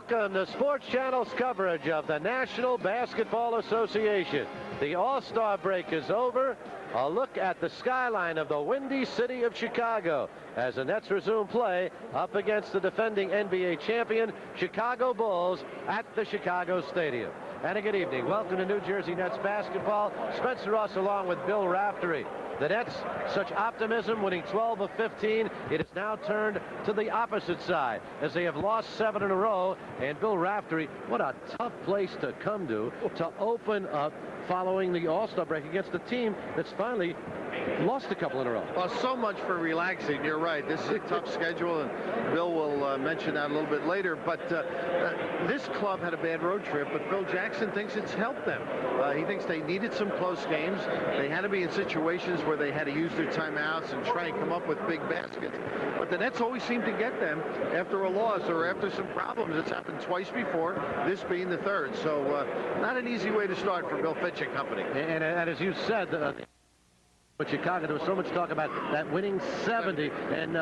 Welcome to Sports Channel's coverage of the National Basketball Association. The All-Star break is over. A look at the skyline of the windy city of Chicago as the Nets resume play up against the defending NBA champion Chicago Bulls at the Chicago Stadium. And a good evening. Welcome to New Jersey Nets basketball. Spencer Ross along with Bill Raftery. The Nets, such optimism, winning 12 of 15. It has now turned to the opposite side as they have lost 7 in a row. And Bill Raftery, what a tough place to come to open up following the All-Star break against a team that's finally lost a couple in a row. Well, so much for relaxing. You're right. This is a tough schedule, and Bill will mention that a little bit later. But this club had a bad road trip, but Phil Jackson thinks it's helped them. He thinks they needed some close games. They had to be in situations where they had to use their timeouts and try and come up with big baskets. But the Nets always seem to get them after a loss or after some problems. It's happened twice before, this being the third. So not an easy way to start for Bill Fitch and company. And as you said, but Chicago, there was so much talk about that winning 70, and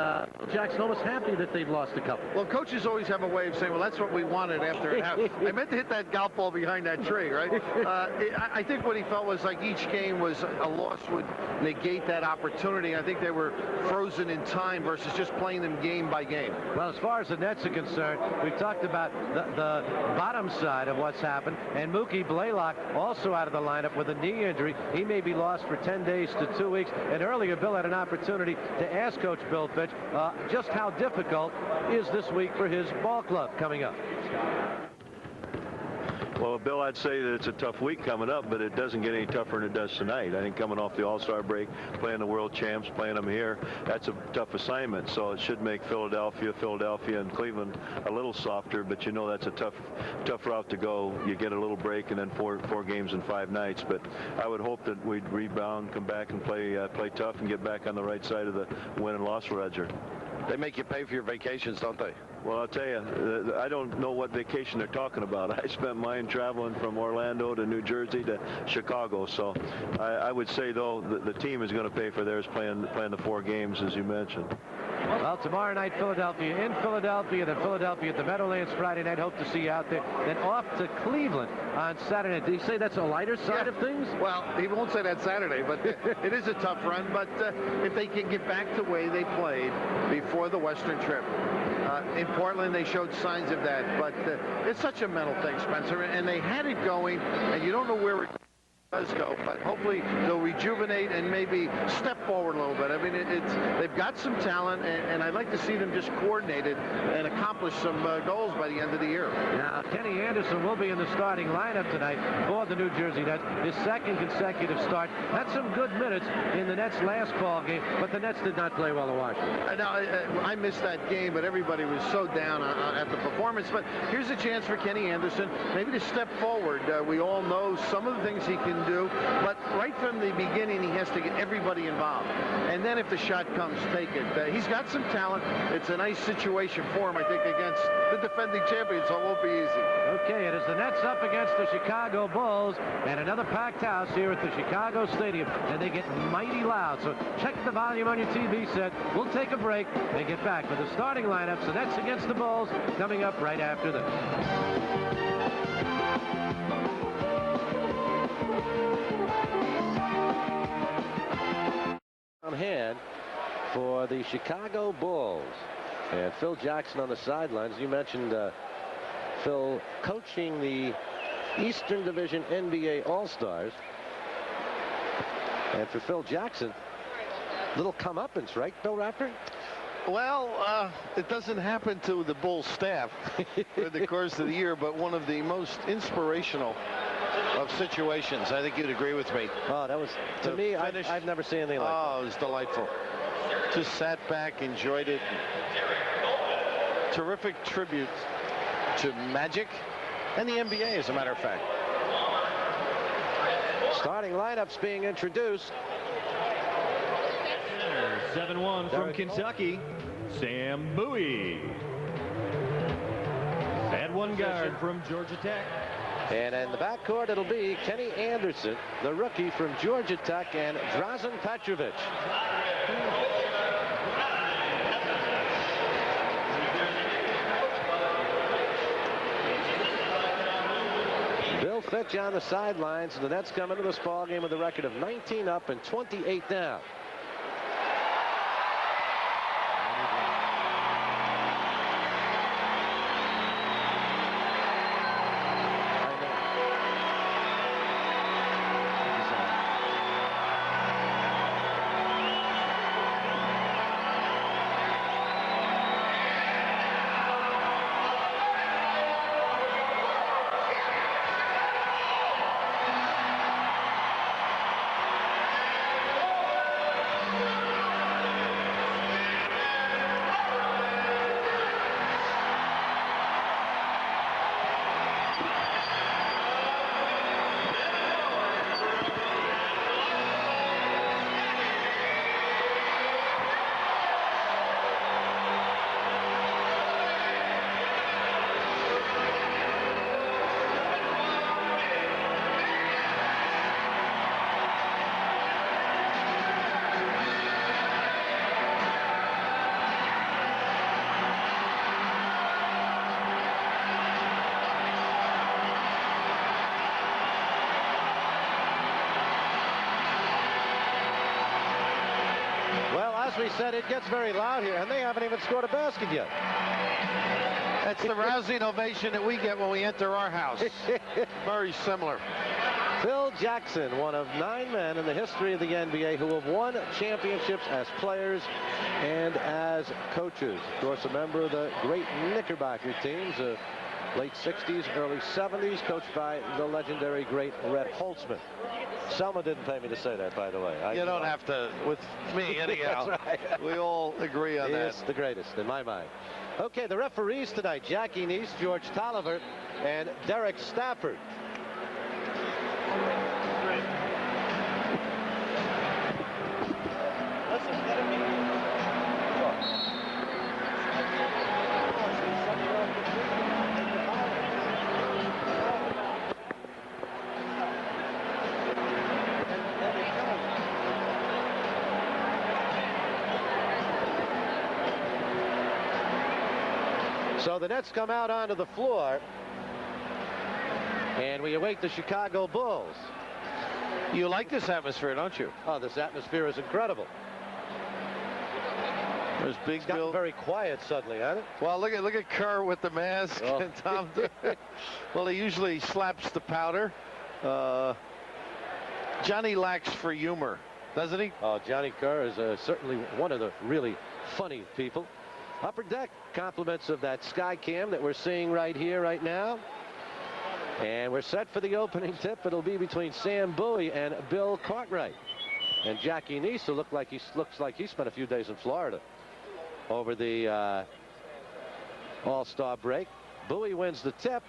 Jackson almost happy that they've lost a couple. Well, coaches always have a way of saying, well, that's what we wanted after it happened. I meant to hit that golf ball behind that tree, right? I think what he felt was like each game was a loss would negate that opportunity. I think they were frozen in time versus just playing them game by game. Well, as far as the Nets are concerned, we've talked about the bottom side of what's happened, and Mookie Blaylock also out of the lineup with a knee injury. He may be lost for 10 days to 2 weeks. And earlier, Bill had an opportunity to ask Coach Bill Fitch just how difficult is this week for his ball club coming up. Well, Bill, I'd say that it's a tough week coming up, but it doesn't get any tougher than it does tonight. I think coming off the All-Star break, playing the world champs, playing them here, that's a tough assignment. So it should make Philadelphia, and Cleveland a little softer, but you know that's a tough route to go. You get a little break and then four games in 5 nights. But I would hope that we'd rebound, come back and play tough and get back on the right side of the win and loss ledger. They make you pay for your vacations, don't they? Well, I'll tell you, I don't know what vacation they're talking about. I spent mine traveling from Orlando to New Jersey to Chicago. So I would say, though, the team is going to pay for theirs playing the 4 games, as you mentioned. Well, tomorrow night, Philadelphia in Philadelphia, then Philadelphia at the Meadowlands Friday night. Hope to see you out there. Then off to Cleveland on Saturday. Did he say that's a lighter side of things? Well, he won't say that Saturday, but it is a tough run. But if they can get back the way they played before the Western trip, in Portland, they showed signs of that. But it's such a mental thing, Spencer, and they had it going, and you don't know where it does go, but hopefully they'll rejuvenate and maybe step forward a little bit. I mean, they've got some talent, and I'd like to see them just coordinated and accomplish some goals by the end of the year. Now, Kenny Anderson will be in the starting lineup tonight for the New Jersey Nets. His second consecutive start. Had some good minutes in the Nets' last ball game, but the Nets did not play well in Washington. Now, I missed that game, but everybody was so down at the performance. But here's a chance for Kenny Anderson maybe to step forward. We all know some of the things he can do, but right from the beginning he has to get everybody involved, and then if the shot comes, take it. He's got some talent. It's a nice situation for him, I think, against the defending champions, so it won't be easy. Okay, it is the Nets up against the Chicago Bulls, and another packed house here at the Chicago Stadium, and they get mighty loud, so check the volume on your TV set. We'll take a break and get back with the starting lineups. The Nets against the Bulls coming up right after this. On hand for the Chicago Bulls, and Phil Jackson on the sidelines. You mentioned Phil coaching the Eastern Division NBA All-Stars, and for Phil Jackson, little comeuppance, right, Bill Raftery? Well, it doesn't happen to the Bulls staff for the course of the year, but one of the most inspirational of situations. I think you'd agree with me. Oh, that was, to me, I've never seen anything like that. Oh, it was delightful. Just sat back, enjoyed it. Terrific tribute to Magic and the NBA, as a matter of fact. Starting lineups being introduced. 7-1 from Kentucky, Sam Bowie. And one guard from Georgia Tech. And in the backcourt, it'll be Kenny Anderson, the rookie from Georgia Tech, and Drazen Petrovic. Bill Fitch on the sidelines, and the Nets come into this ball game with a record of 19 up and 28 down. As we said, it gets very loud here, and they haven't even scored a basket yet. That's the rousing ovation that we get when we enter our house. Very similar. Phil Jackson, one of 9 men in the history of the NBA who have won championships as players and as coaches. Of course, a member of the great Knickerbocker teams, late 60s, early 70s, coached by the legendary great Red Holtzman. Selma didn't pay me to say that, by the way. You don't have to with me, anyhow. That's right. We all agree on that. He's the greatest, in my mind. Okay, the referees tonight, Jackie Neese, George Tolliver, and Derek Stafford. So the Nets come out onto the floor, and we await the Chicago Bulls. You like this atmosphere, don't you? Oh, this atmosphere is incredible. There's Big Bill. Very quiet suddenly, hasn't it? Well, look at Kerr with the mask and Tom. Well, he usually slaps the powder. Johnny lacks for humor, doesn't he? Oh, Johnny Kerr is certainly one of the really funny people. Upper Deck, compliments of that sky cam that we're seeing right here, right now. And we're set for the opening tip. It'll be between Sam Bowie and Bill Cartwright. And Jackie Neese, who looks like he spent a few days in Florida over the All-Star break. Bowie wins the tip,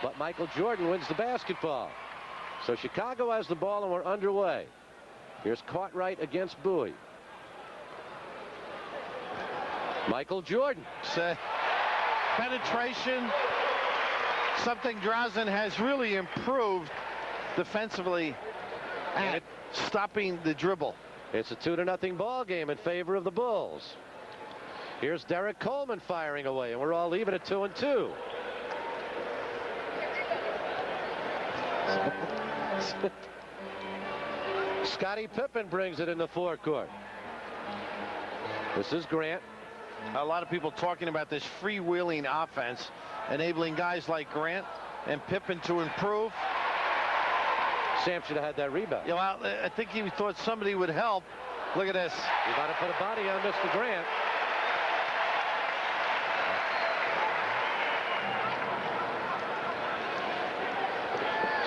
but Michael Jordan wins the basketball. So Chicago has the ball, and we're underway. Here's Cartwright against Bowie. Michael Jordan. Penetration, something Drazen has really improved defensively at stopping the dribble. It's a 2-0 ball game in favor of the Bulls. Here's Derek Coleman firing away, and we're all even at 2-2. Scottie Pippen brings it in the forecourt. This is Grant. A lot of people talking about this freewheeling offense, enabling guys like Grant and Pippen to improve. Sam should have had that rebound. Yeah, well, I think he thought somebody would help. Look at this. You got to put a body on Mr. Grant.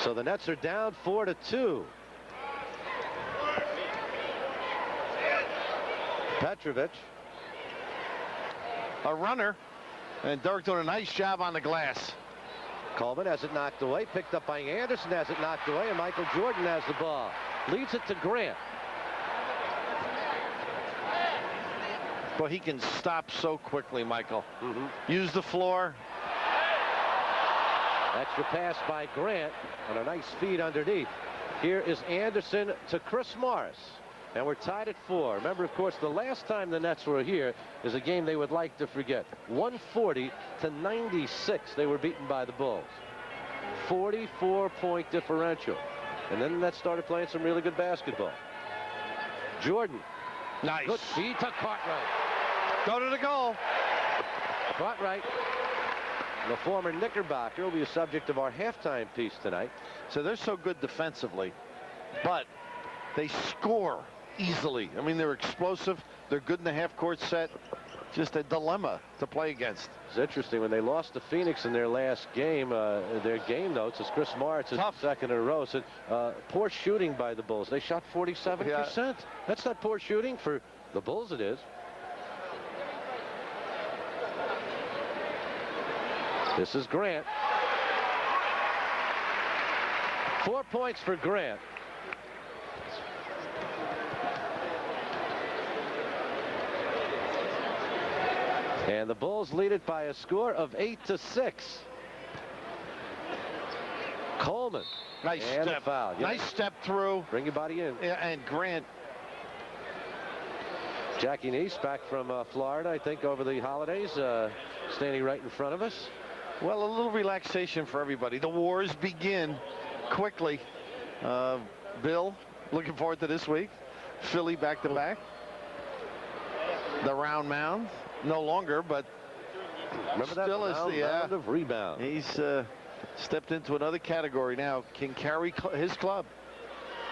So the Nets are down 4-2. Petrovic. A runner, and Dirk doing a nice job on the glass. Coleman has it knocked away, picked up by Anderson, has it knocked away, and Michael Jordan has the ball. Leads it to Grant. Well, he can stop so quickly, Michael. Use the floor. Extra pass by Grant, and a nice feed underneath. Here is Anderson to Chris Morris. And we're tied at 4. Remember, of course, the last time the Nets were here is a game they would like to forget. 140-96. They were beaten by the Bulls. 44-point differential. And then that started playing some really good basketball. Jordan. Nice. Good feed to Cartwright. Go to the goal. Cartwright, the former Knickerbocker, will be a subject of our halftime piece tonight. So they're so good defensively, but they score easily. I mean, they're explosive. They're good in the half-court set. Just a dilemma to play against. It's interesting when they lost to Phoenix in their last game. Their game notes, as Chris Moritz is second in a row, said poor shooting by the Bulls. They shot 47%. Yeah. That's not poor shooting for the Bulls. It is. This is Grant. 4 points for Grant. And the Bulls lead it by a score of 8-6. Coleman. Nice and step. A foul. Nice step through. Bring your body in. Yeah, and Grant. Jackie Neese back from Florida, I think, over the holidays, standing right in front of us. Well, a little relaxation for everybody. The wars begin quickly. Bill, looking forward to this week. Philly back-to-back. The round mound. No longer, but remember that still round of rebound. He's stepped into another category now. Can carry his club,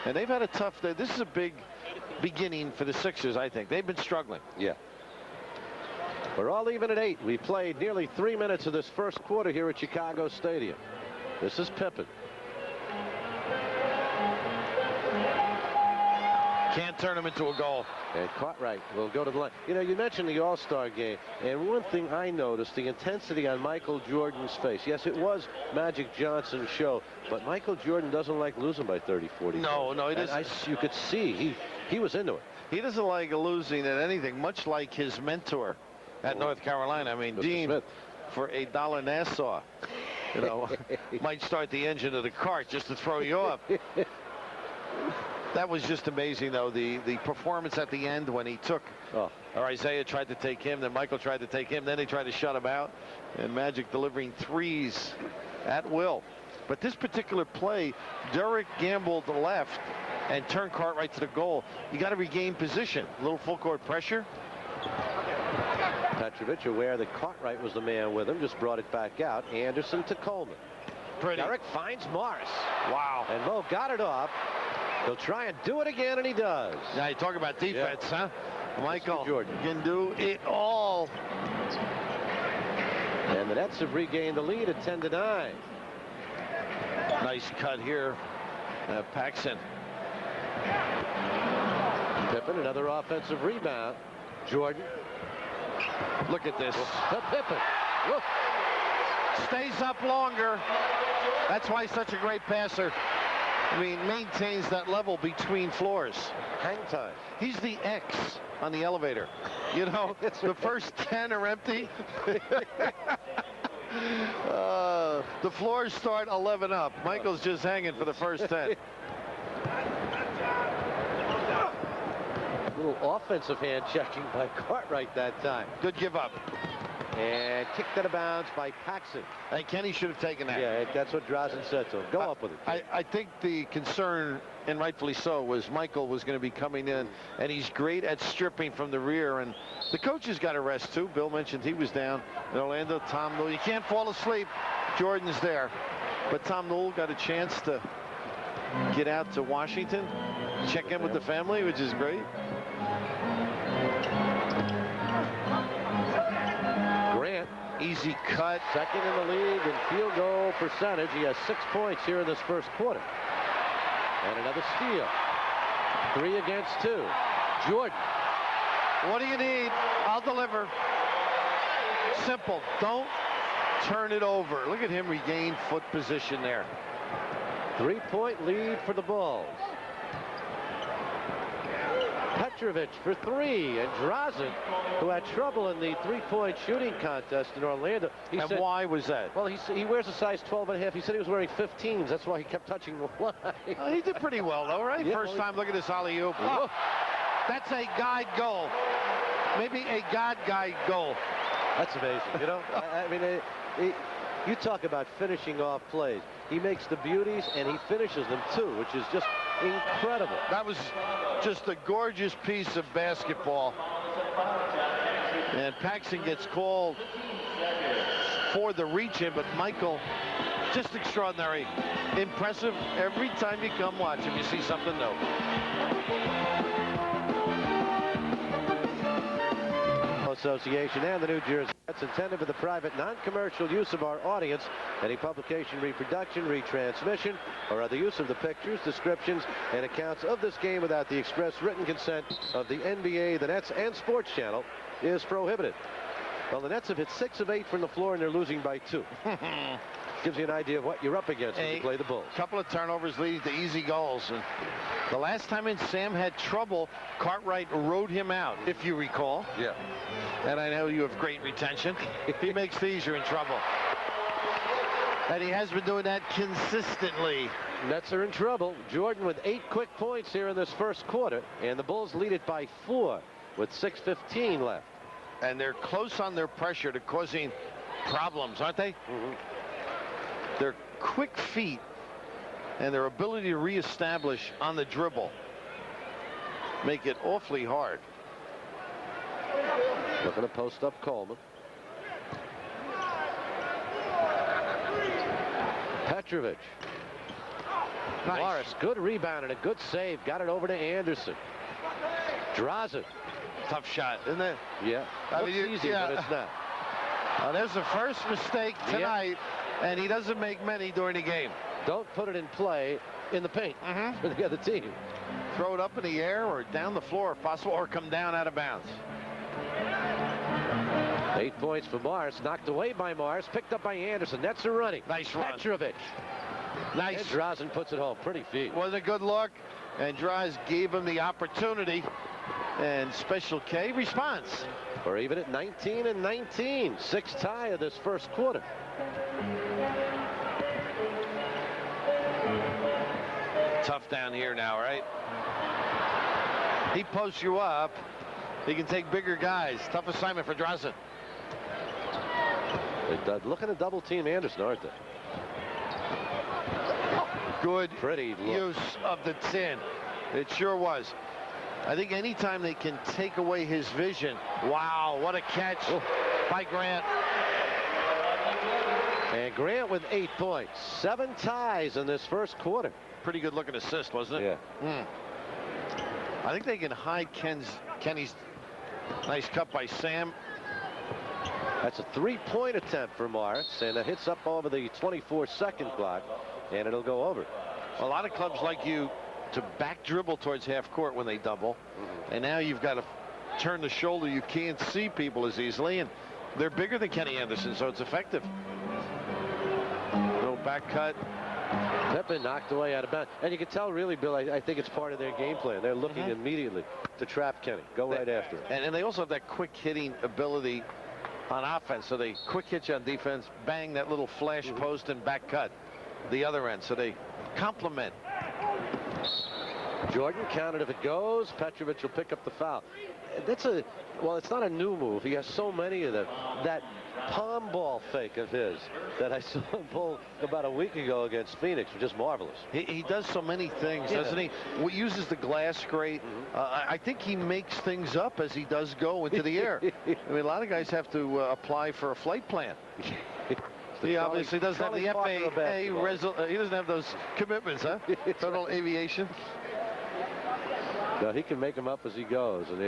and they've had a tough day. This is a big beginning for the Sixers. I think they've been struggling. Yeah. We're all even at 8. We played nearly 3 minutes of this first quarter here at Chicago Stadium. This is Pippen. Can't turn him into a goal. And Cartwright will go to the line. You know, you mentioned the All-Star game, and one thing I noticed, the intensity on Michael Jordan's face. Yes, it was Magic Johnson's show, but Michael Jordan doesn't like losing by 30, 40. No, he doesn't. You could see he was into it. He doesn't like losing at anything, much like his mentor at North Carolina. I mean, Mr. Dean, Smith. for $1 Nassau, you know, might start the engine of the cart just to throw you off. That was just amazing, though, the performance at the end when he took, or Isaiah tried to take him, then Michael tried to take him, then they tried to shut him out, and Magic delivering threes at will. But this particular play, Derek gambled the left and turned Cartwright to the goal. You got to regain position. A little full court pressure. Petrovic, aware that Cartwright was the man with him, just brought it back out. Anderson to Coleman. Pretty. Derek finds Morris. Wow. And Mo got it off. He'll try and do it again, and he does. Now you talk about defense, huh? Michael Jordan can do it all. And the Nets have regained the lead at 10-9. Nice cut here, Paxson. Pippen, another offensive rebound. Jordan. Look at this. To Pippen. Look. Stays up longer. That's why he's such a great passer. I mean, maintains that level between floors. Hang time. He's the X on the elevator. You know, the first 10 are empty. The floors start 11 up. Michael's just hanging for the first 10. A little offensive hand checking by Cartwright that time. Good give up. And kicked out of bounds by Paxson. Hey, Kenny should have taken that. Yeah, that's what Drazen said to him. Go up with it. I think the concern, and rightfully so, was Michael was going to be coming in, and he's great at stripping from the rear. And the coaches got a rest, too. Bill mentioned he was down in Orlando. Tom Newell, you can't fall asleep. Jordan's there. But Tom Newell got a chance to get out to Washington, check in with the family, which is great. Grant, easy cut. Second in the league in field goal percentage. He has 6 points here in this first quarter. And another steal. 3 against 2. Jordan. What do you need? I'll deliver. Simple. Don't turn it over. Look at him regain foot position there. 3-point lead for the Bulls. Petrovic for 3, and Drazen, who had trouble in the 3-point shooting contest in Orlando. And said, why was that? Well, he wears a size 12.5. He said he was wearing 15s. That's why he kept touching the line. He did pretty well, though, right? Yeah, First time, look at this alley-oop. Oh, that's a guide goal. Maybe a God guide goal. That's amazing. You know, I mean, You talk about finishing off plays. He makes the beauties, and he finishes them, too, which is just incredible. That was just a gorgeous piece of basketball. And Paxson gets called for the reach-in, but Michael, just extraordinary. Impressive. Every time you come watch him, you see something new. Association and the New Jersey Nets intended for the private non-commercial use of our audience. Any publication, reproduction, retransmission, or other use of the pictures, descriptions, and accounts of this game without the express written consent of the NBA, the Nets, and Sports Channel is prohibited. Well, the Nets have hit 6 of 8 from the floor, and they're losing by 2. Gives you an idea of what you're up against when you play the Bulls. A couple of turnovers leading to easy goals. And the last time Sam had trouble, Cartwright rode him out, if you recall. Yeah. And I know you have great retention. If he makes these, you're in trouble. And he has been doing that consistently. Nets are in trouble. Jordan with 8 quick points here in this first quarter, and the Bulls lead it by 4 with 6:15 left. And they're close on their pressure to causing problems, aren't they? Mm-hmm. Their quick feet and their ability to reestablish on the dribble make it awfully hard. Looking to post up Coleman. Petrovic. Nice. Morris, good rebound and a good save. Got it over to Anderson. Drazen. Tough shot, isn't it? Yeah. Looks easy, but it's not. There's the first mistake tonight, and he doesn't make many during the game. Don't put it in play in the paint for the other team. Throw it up in the air or down the floor if possible, or come down out of bounds. 8 points for Morris. Knocked away by Morris. Picked up by Anderson. Nets are running. Nice run. Petrovic. Nice. And Drazen puts it home. Pretty feet. Wasn't a good look, and Dries gave him the opportunity. And Special K responds. We're even at 19-19. 6 tie of this first quarter. Tough down here now, right? He posts you up. He can take bigger guys. Tough assignment for Drazen. They're looking to double team Anderson, aren't they? Good Pretty look. use of the 10. It sure was. I think anytime they can take away his vision. Wow, what a catch by Grant. And Grant with 8 points. 7 ties in this first quarter. Pretty good looking assist, wasn't it? Yeah. I think they can hide Kenny's nice cut by Sam. That's a 3-point attempt for Morris, and it hits up over the 24-second clock, and it'll go over. A lot of clubs like you to back dribble towards half court when they double, and now you've got to turn the shoulder. You can't see people as easily, and they're bigger than Kenny Anderson, so it's effective. Little back cut. Pippen knocked away out of bounds. And you can tell, really, Bill, I think it's part of their game plan. They're looking immediately to trap Kenny. Go right after him. And they also have that quick hitting ability on offense. So they quick hit you on defense, bang that little flash post and back cut the other end. So they complement. Jordan counted if it goes. Petrovic will pick up the foul. That's well, it's not a new move. He has so many of them. That palm ball fake of his that I saw him pull about a week ago against Phoenix was just marvelous. He does so many things, doesn't he? Uses the glass great. I think he makes things up as he does go into the air. I mean, a lot of guys have to apply for a flight plan. He obviously doesn't have the FAA. He doesn't have those commitments, huh? Federal Aviation. No, he can make them up as he goes, and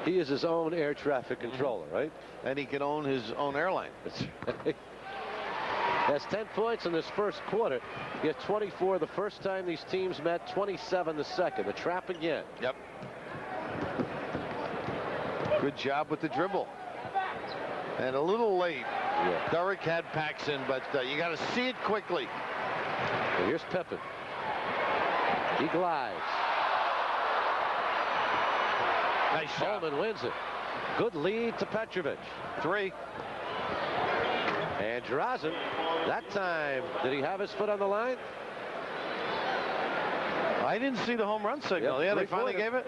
he is his own air traffic controller, right? And he can own his own airline. That's 10 points in this first quarter. He had 24 the first time these teams met, 27 the second. The trap again. Yep. Good job with the dribble. And a little late. Yeah. Durrick had Paxson, but you got to see it quickly. And here's Pippen. He glides. Nice shot. Coleman wins it. Good lead to Petrovic. 3. And Drazen, that time, did he have his foot on the line? I didn't see the home run signal. Yeah, they finally gave it.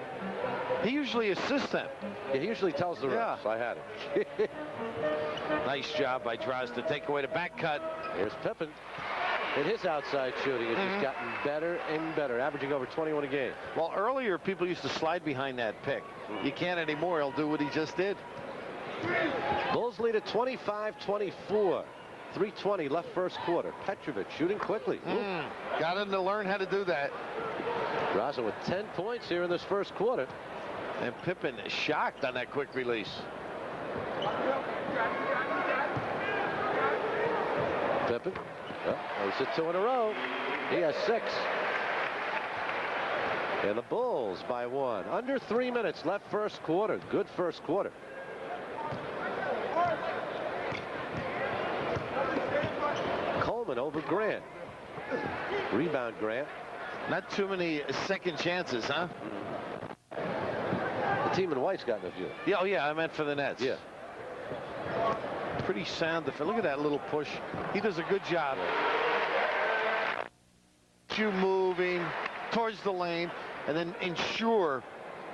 He usually assists them. Yeah, he usually tells the refs. I had it. Nice job by Droz to take away the back cut. Here's Pippen. And his outside shooting has just gotten better and better, averaging over 21 a game. Well, earlier people used to slide behind that pick. You can't anymore. He'll do what he just did. Bulls lead at 25-24. 3:20 left first quarter. Petrovic shooting quickly. Got him to learn how to do that. Drazen with 10 points here in this first quarter. And Pippen is shocked on that quick release. Pippen. He's hit 2 in a row. He has 6. And the Bulls by 1. Under 3 minutes left first quarter. Good first quarter. Coleman over Grant. Rebound Grant. Not too many second chances, huh? The team in white's gotten a few. Yeah, oh yeah, I meant for the Nets. Yeah. Pretty sound defense. Look at that little push. He does a good job. You moving towards the lane, and then ensure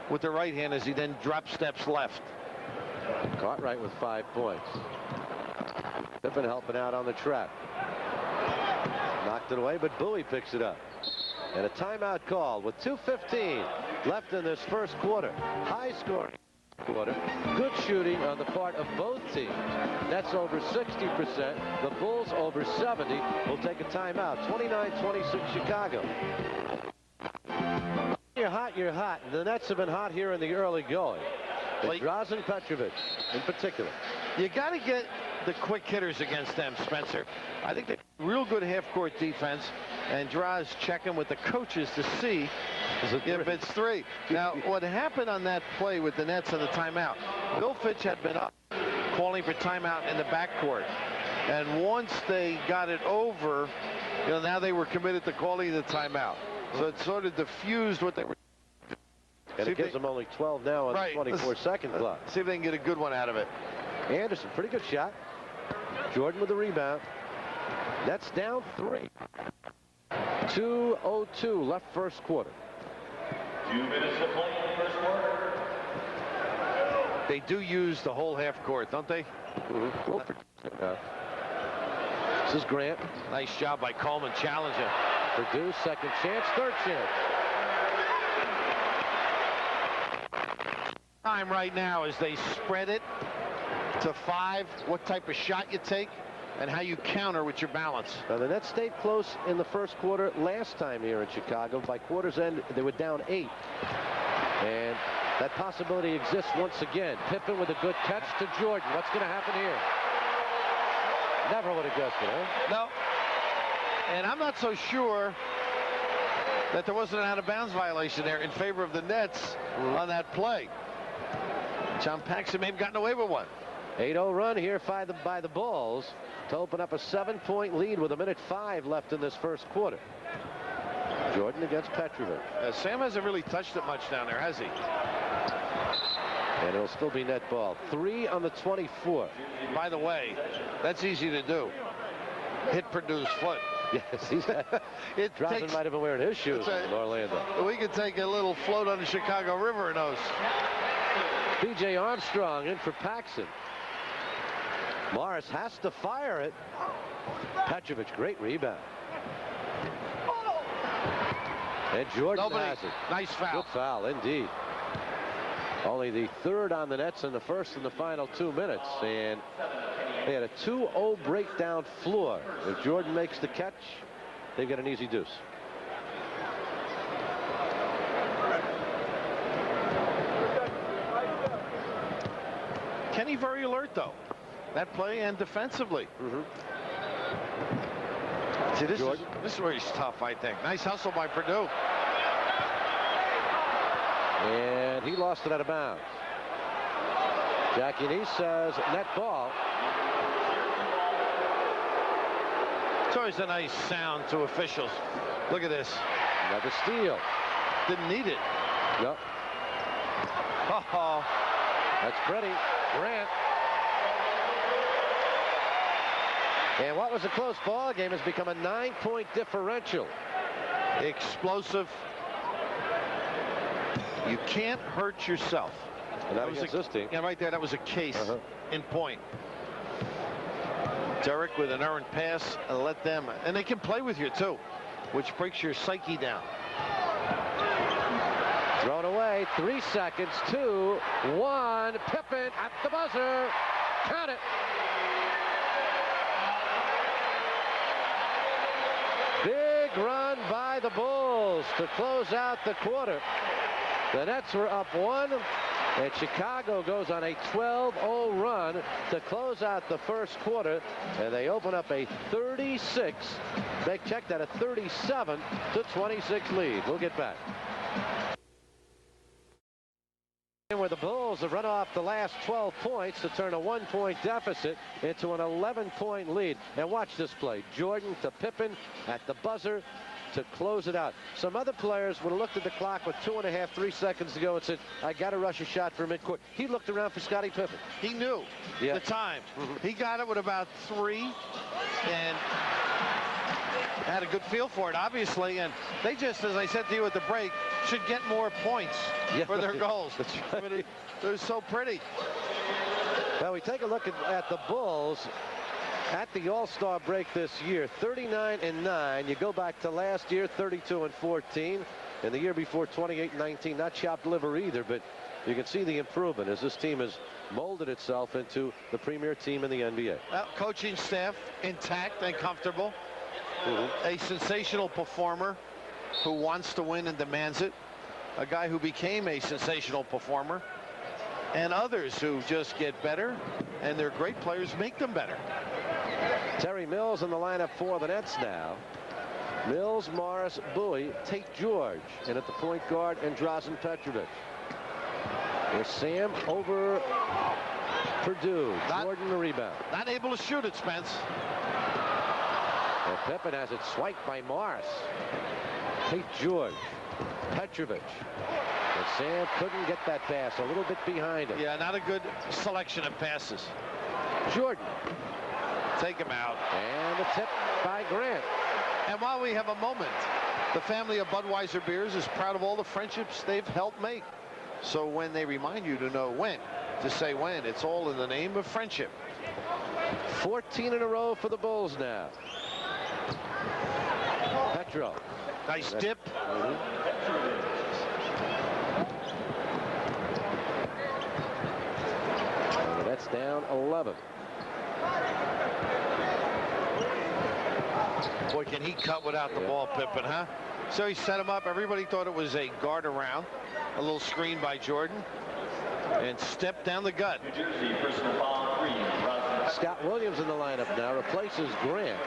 with the right hand as he then drop steps left. Cartwright with 5 points. Pippen helping out on the trap. Knocked it away, but Bowie picks it up. And a timeout call with 2:15 left in this first quarter. High scoring quarter. Good shooting on the part of both teams. Nets over 60%. The Bulls over 70. We'll take a timeout. 29-26 Chicago. You're hot, you're hot. The Nets have been hot here in the early going. Drazen Petrovic in particular. You got to get the quick hitters against them, Spencer. I think they're real good half-court defense, and Droz checking with the coaches to see if it's 3. Now, what happened on that play with the Nets on the timeout, Bill Fitch had been up calling for timeout in the backcourt, and once they got it over, now they were committed to calling the timeout. So it sort of diffused what they were. And it gives them only 12 now on the 24-second clock. See if they can get a good one out of it. Anderson, pretty good shot. Jordan with the rebound. Nets down 3. 2:02 left first quarter. 2 minutes to play in the first quarter. They do use the whole half court, don't they? This is Grant. Nice job by Coleman challenging. Purdue, second chance, third chance. Time right now as they spread it to 5. What type of shot you take and how you counter with your balance. Now the Nets stayed close in the first quarter last time here in Chicago. By quarter's end, they were down 8. And that possibility exists once again. Pippen with a good catch to Jordan. What's going to happen here? Never would have guessed it, huh? No. And I'm not so sure that there wasn't an out-of-bounds violation there in favor of the Nets on that play. John Paxson may have gotten away with one. 8-0 run here by the Bulls to open up a 7-point lead with 1:05 left in this first quarter. Jordan against Petrovic. Sam hasn't really touched it much down there, has he? And it'll still be net ball. 3 on the 24. By the way, that's easy to do. Hit Purdue's foot. Yes, Drazen might have been wearing his shoes in Orlando. We could take a little float on the Chicago River in those. B.J. Armstrong in for Paxson. Morris has to fire it. Petrovic, great rebound. And Jordan has it. Nice foul. Good foul, indeed. Only the 3rd on the Nets in the first and the final 2 minutes. And they had a 2-0 breakdown floor. If Jordan makes the catch, they've got an easy deuce. Kenny very alert, though. That play and defensively. See, this is where he's tough, I think. Nice hustle by Purdue. And he lost it out of bounds. Jackie Neese says net ball. It's always a nice sound to officials. Look at this. Another steal. Didn't need it. Yep. Oh, that's pretty. Grant. And what was a close ball game has become a 9-point differential. Explosive You can't hurt yourself. And that was this team. Yeah, right there. That was a case in point. Derek with an errant pass, and let them, and they can play with you too, which breaks your psyche down. Thrown away, 3 seconds, 2, 1, Pippen at the buzzer, count it. Big run by the Bulls to close out the quarter. The Nets were up 1, and Chicago goes on a 12-0 run to close out the first quarter, and they open up a 36, they checked at a 37-26 lead. We'll get back. Where the Bulls have run off the last 12 points to turn a 1-point deficit into an 11-point lead. And watch this play. Jordan to Pippen at the buzzer to close it out. Some other players would have looked at the clock with 2.5, 3 seconds to go and said, I got to rush a shot for midcourt. He looked around for Scottie Pippen. He knew the time. He got it with about 3 and had a good feel for it, obviously. And they just, as I said to you at the break, should get more points for their goals. That's right. I mean, they're so pretty. Well, we take a look at the Bulls at the All-Star break this year. 39-9. You go back to last year, 32-14. And the year before, 28-19. Not chopped liver either, but you can see the improvement as this team has molded itself into the premier team in the NBA. Well, coaching staff intact and comfortable. A sensational performer who wants to win and demands it. A guy who became a sensational performer. And others who just get better, and their great players make them better. Terry Mills in the lineup for the Nets now. Mills, Morris, Bowie, Tate George, and at the point guard, and Drazen Petrovic. There's Sam over Purdue. Jordan the rebound. Not able to shoot it, Spence. And Pippen has it swiped by Morris. Tate George, Petrovic. And Sam couldn't get that pass, a little bit behind him. Yeah, not a good selection of passes. Jordan. Take him out. And a tip by Grant. And while we have a moment, the family of Budweiser beers is proud of all the friendships they've helped make. So when they remind you to know when, to say when, it's all in the name of friendship. 14 in a row for the Bulls now. Petro. Nice dip. That's down 11. Boy, can he cut without the ball, Pippen, huh? So he set him up. Everybody thought it was a guard around. A little screen by Jordan. And stepped down the gut. New Jersey, personal foul 3. Scott Williams in the lineup now replaces Grant.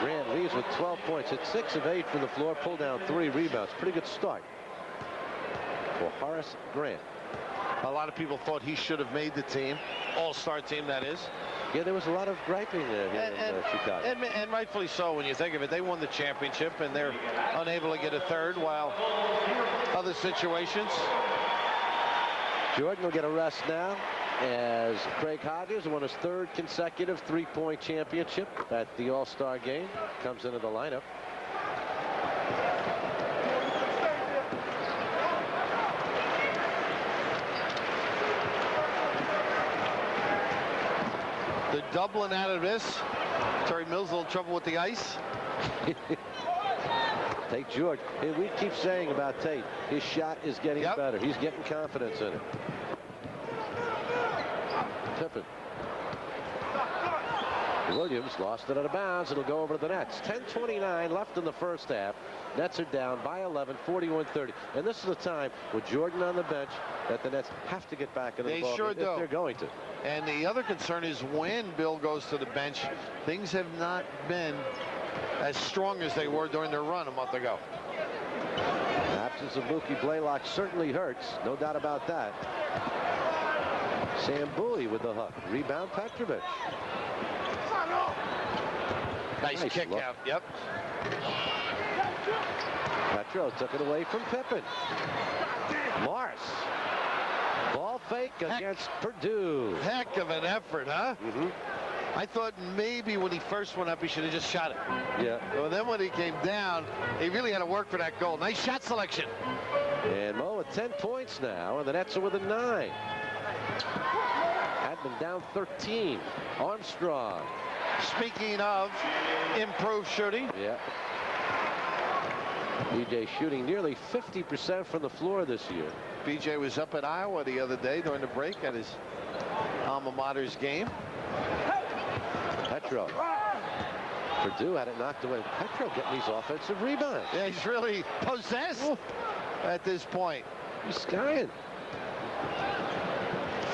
Grant leaves with 12 points. Hit 6 of 8 from the floor. Pulled down 3 rebounds. Pretty good start for Horace Grant. A lot of people thought he should have made the team. All-star team, that is. Yeah, there was a lot of griping here in Chicago. And rightfully so when you think of it. They won the championship, and they're unable to get a third, while other situations. Jordan will get a rest now as Craig Hodges won his 3rd consecutive 3-point championship at the All-Star game. Comes into the lineup. The doubling out of this. Terry Mills, a little trouble with the ice. Tate George. Hey, we keep saying about Tate, his shot is getting better. He's getting confidence in it. Pippen. Williams lost it out of bounds. It'll go over to the Nets. 10:29 left in the first half. Nets are down by 11, 41-30. And this is the time with Jordan on the bench that the Nets have to get back into the ball sure if do. they're going to. And the other concern is when Bill goes to the bench, things have not been as strong as they were during their run a month ago. The absence of Mookie Blaylock certainly hurts. No doubt about that. Sam Bowie with the hook. Rebound Petrovic. Nice kick look. out. Yep. Petro took it away from Pippen. Morris. Ball fake against Purdue. Heck of an effort, huh? I thought maybe when he first went up, he should have just shot it. Yeah. Well, then when he came down, he really had to work for that goal. Nice shot selection. And Mo with 10 points now, and the Nets are with a 9. Had been down 13. Armstrong. Speaking of improved shooting. Yeah. BJ shooting nearly 50% from the floor this year. BJ was up at Iowa the other day during the break at his alma mater's game. Petro. Purdue had it knocked away. Petro getting these offensive rebounds. Yeah, he's really possessed at this point. He's skying.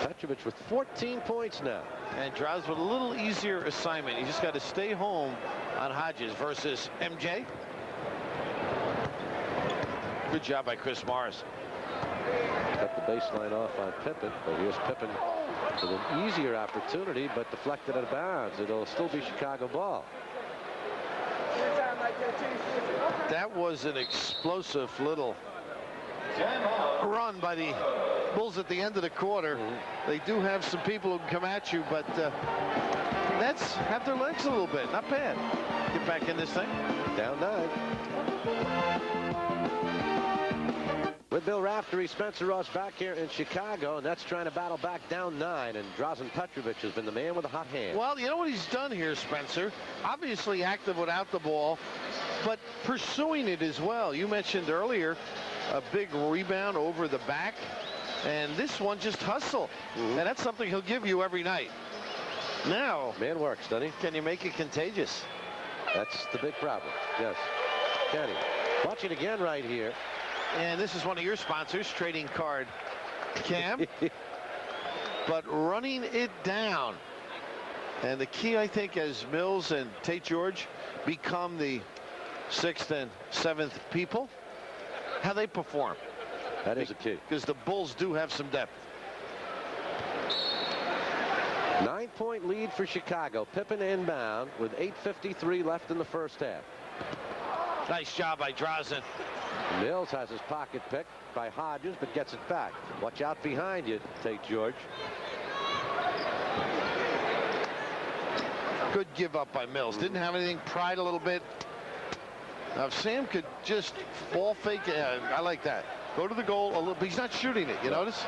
Petrovic with 14 points now. And Draws with a little easier assignment. He just got to stay home on Hodges versus MJ. Good job by Chris Morris. Cut the baseline off on Pippen, but here's Pippen with an easier opportunity, but deflected out of bounds. It'll still be Chicago ball. That was an explosive little run by the Bulls at the end of the quarter. They do have some people who can come at you, but Nets have their legs a little bit. Not bad. Get back in this thing. Down 9. With Bill Raftery, Spencer Ross back here in Chicago, and that's trying to battle back down 9, and Drazen Petrovic has been the man with a hot hand. Well, you know what he's done here, Spencer? Obviously active without the ball, but pursuing it as well. You mentioned earlier a big rebound over the back, and this one just hustle. And that's something he'll give you every night. Now, Man works, doesn't he? can you make it contagious? That's the big problem. Yes. Can he? Watch it again right here. And this is one of your sponsors, Trading Card Cam. But running it down. And the key, I think, as Mills and Tate George become the 6th and 7th people, how they perform. That is a key. Because the Bulls do have some depth. 9-point lead for Chicago. Pippen inbound with 8:53 left in the first half. Nice job by Drazen. Mills has his pocket picked by Hodges, but gets it back. Watch out behind you, Tate George. Good give up by Mills. Didn't have anything, pried a little bit. Now, if Sam could just ball fake, I like that. Go to the goal a little, but he's not shooting it. You notice?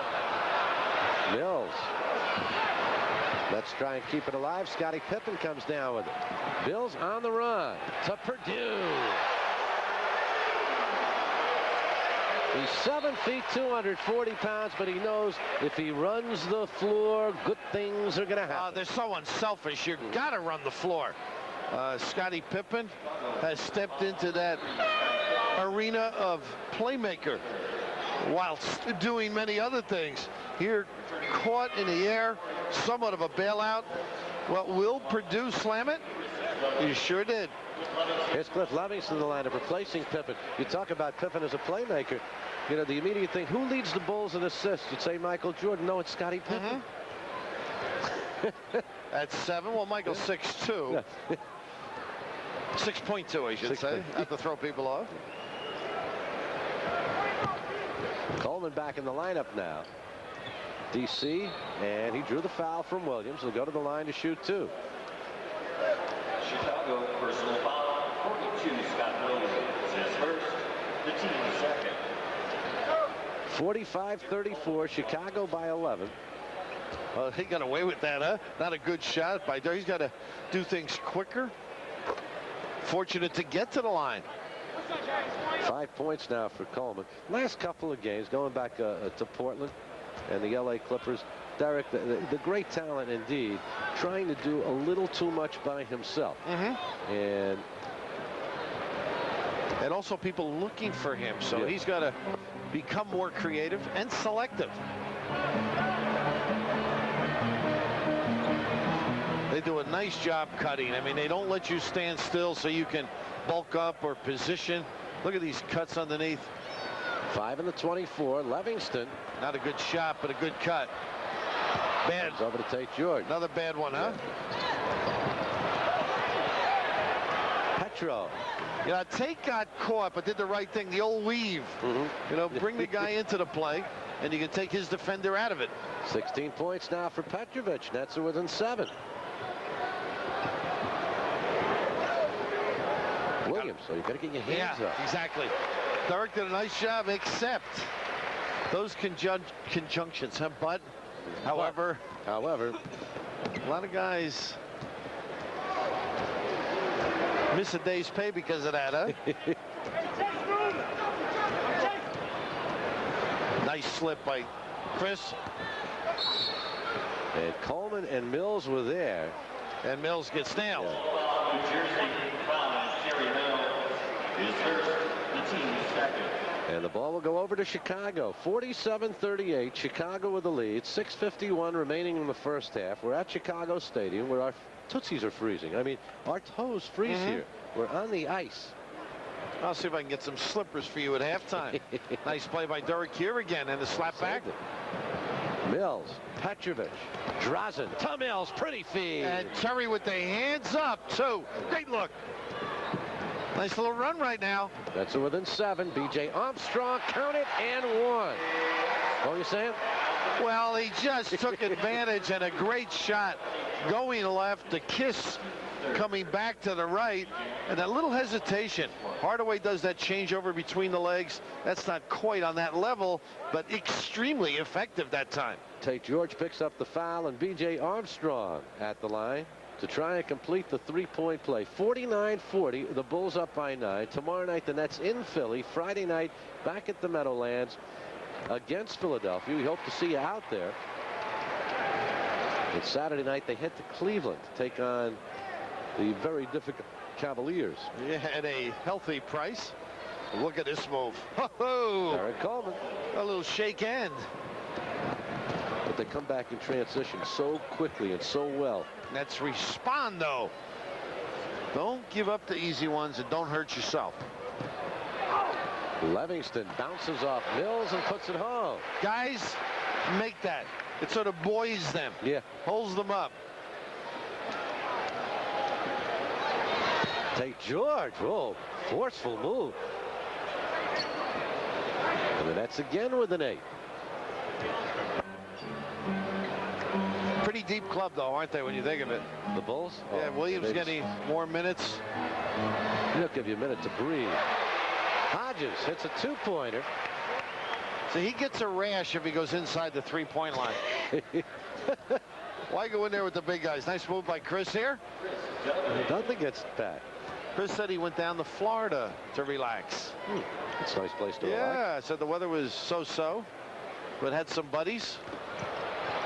Mills. Let's try and keep it alive. Scottie Pippen comes down with it. Bills on the run to Purdue. He's 7 feet, 240 pounds, but he knows if he runs the floor, good things are going to happen. They're so unselfish. You got to run the floor. Scottie Pippen has stepped into that arena of playmaker whilst doing many other things. Here, caught in the air, somewhat of a bailout. Well, will Purdue slam it? You sure did. Here's Cliff Livingston in the lineup replacing Pippen. You talk about Pippen as a playmaker. You know, the immediate thing, who leads the Bulls in assists? You'd say Michael Jordan. No, it's Scottie Pippen. At 7. Well, Michael's 6'2". 6.2, I should say. Not to throw people off. Coleman back in the lineup now. DC, and he drew the foul from Williams. He'll go to the line to shoot 2. Chicago personal foul, 42, Scott Williams. His first, the team's second. 45-34, Chicago by 11. Well, he got away with that, huh? Not a good shot by He's got to do things quicker. Fortunate to get to the line. 5 points now for Coleman. Last couple of games, going back to Portland and the LA Clippers, Derek, the great talent indeed, trying to do a little too much by himself. And also people looking for him, so he's got to become more creative and selective. They do a nice job cutting. I mean, they don't let you stand still so you can bulk up or position. Look at these cuts underneath. 5 in the 24. Livingston. Not a good shot, but a good cut. Bad. Comes over to Tate George. Another bad one, huh? Petro. You know, Tate got caught, but did the right thing. The old weave. You know, bring the guy into the play, and you can take his defender out of it. 16 points now for Petrovic. Nets are within 7. Williams, so you got to get your hands up. Exactly. Derek did a nice job, except those conjunctions, huh, Bud? However, a lot of guys miss a day's pay because of that, huh? Nice slip by Chris. And Coleman and Mills were there. And Mills gets nailed. New Jersey foul, Jerry Mills is first. The team is second. And the ball will go over to Chicago. 47-38. Chicago with the lead. 6:51 remaining in the first half. We're at Chicago Stadium where our tootsies are freezing. I mean, our toes freeze here. We're on the ice. I'll see if I can get some slippers for you at halftime. Nice play by Derek here again, and the slap back. Mills, Petrovic, Drazen, to Mills, pretty feed. And Terry with the hands up, too. Great look. Nice little run right now. That's within 7. B.J. Armstrong, count it, and 1. What were you saying? Well, he just took advantage, and a great shot going left. The kiss coming back to the right, and that little hesitation. Hardaway does that changeover between the legs. That's not quite on that level, but extremely effective that time. Tate George picks up the foul, and B.J. Armstrong at the line to try and complete the three-point play. 49-40, the Bulls up by 9. Tomorrow night, the Nets in Philly. Friday night, back at the Meadowlands against Philadelphia. We hope to see you out there. And Saturday night, they head to Cleveland to take on the very difficult Cavaliers. Yeah, at a healthy price. Look at this move. Ho-ho! Derek Coleman. A little shake hand. But they come back in transition so quickly and so well. Let's respond, though. Don't give up the easy ones and don't hurt yourself. Livingston bounces off Mills and puts it home. Guys, make that. It sort of buoys them. Yeah. Holds them up. Tate George. Whoa, forceful move. And the Nets again with an 8. Pretty deep club, though, aren't they, when you think of it? The Bulls? Yeah, Williams getting more minutes. He'll give you a minute to breathe. Hodges hits a 2-pointer. So he gets a rash if he goes inside the three-point line. Why go in there with the big guys? Nice move by Chris here. Dudley gets back. Chris said he went down to Florida to relax. It's a nice place to relax. Yeah, said the weather was so-so, but had some buddies.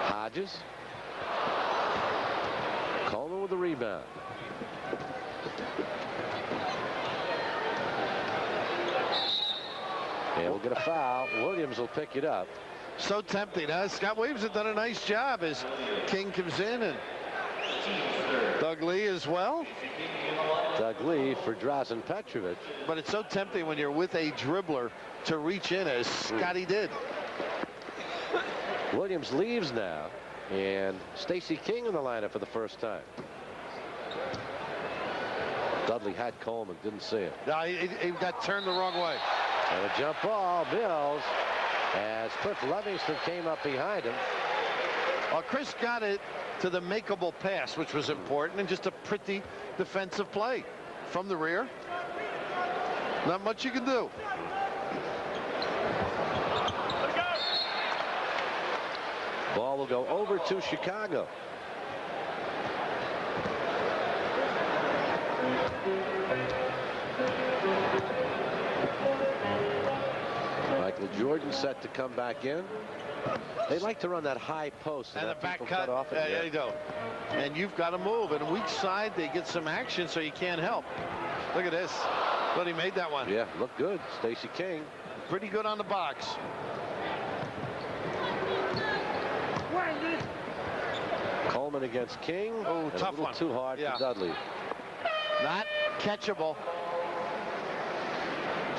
Hodges. Coleman with the rebound. And we'll get a foul. Williams will pick it up. So tempting, huh? Scott Williams has done a nice job as King comes in, and Doug Lee as well. Doug Lee for Drazen Petrovic. But it's so tempting when you're with a dribbler to reach in as Scotty did. Williams leaves now, and Stacey King in the lineup for the first time. Dudley had Coleman, didn't see it. No, he got turned the wrong way. And a jump ball, Mills, as Cliff Livingston came up behind him. Well, Chris got it to the makeable pass, which was important, and just a pretty defensive play from the rear. Not much you can do. Ball will go over to Chicago. Michael Jordan set to come back in. They like to run that high post And the have back people cut. off it. There you go. And you've got to move. And weak side, they get some action, so you can't help. Look at this. But he made that one. Yeah, look good. Stacey King. Pretty good on the box. Coleman against King. Oh, And tough a little one. too hard Yeah. for Dudley. Not catchable.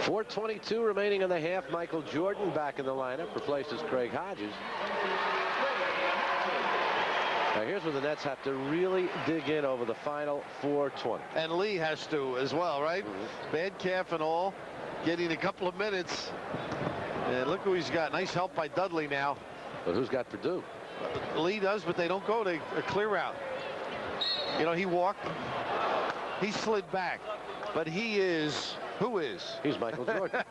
4:22 remaining in the half. Michael Jordan back in the lineup, replaces Craig Hodges. Now here's where the Nets have to really dig in over the final 4:20. And Lee has to as well, right? Bad calf and all, getting a couple of minutes. And look who he's got. Nice help by Dudley now. But who's got Purdue? Lee does, but they don't go to a clear out. You know, he walked. He slid back. But he is Who is? He's Michael Jordan.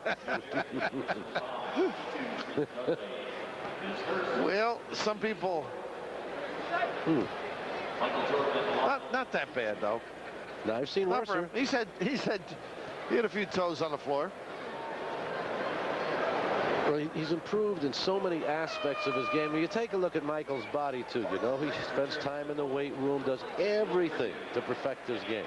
Well, some people. Not that bad though. Now, I've seen Not for worse. him. He had a few toes on the floor. Well, he's improved in so many aspects of his game. When you take a look at Michael's body, too, you know, he spends time in the weight room, does everything to perfect his game.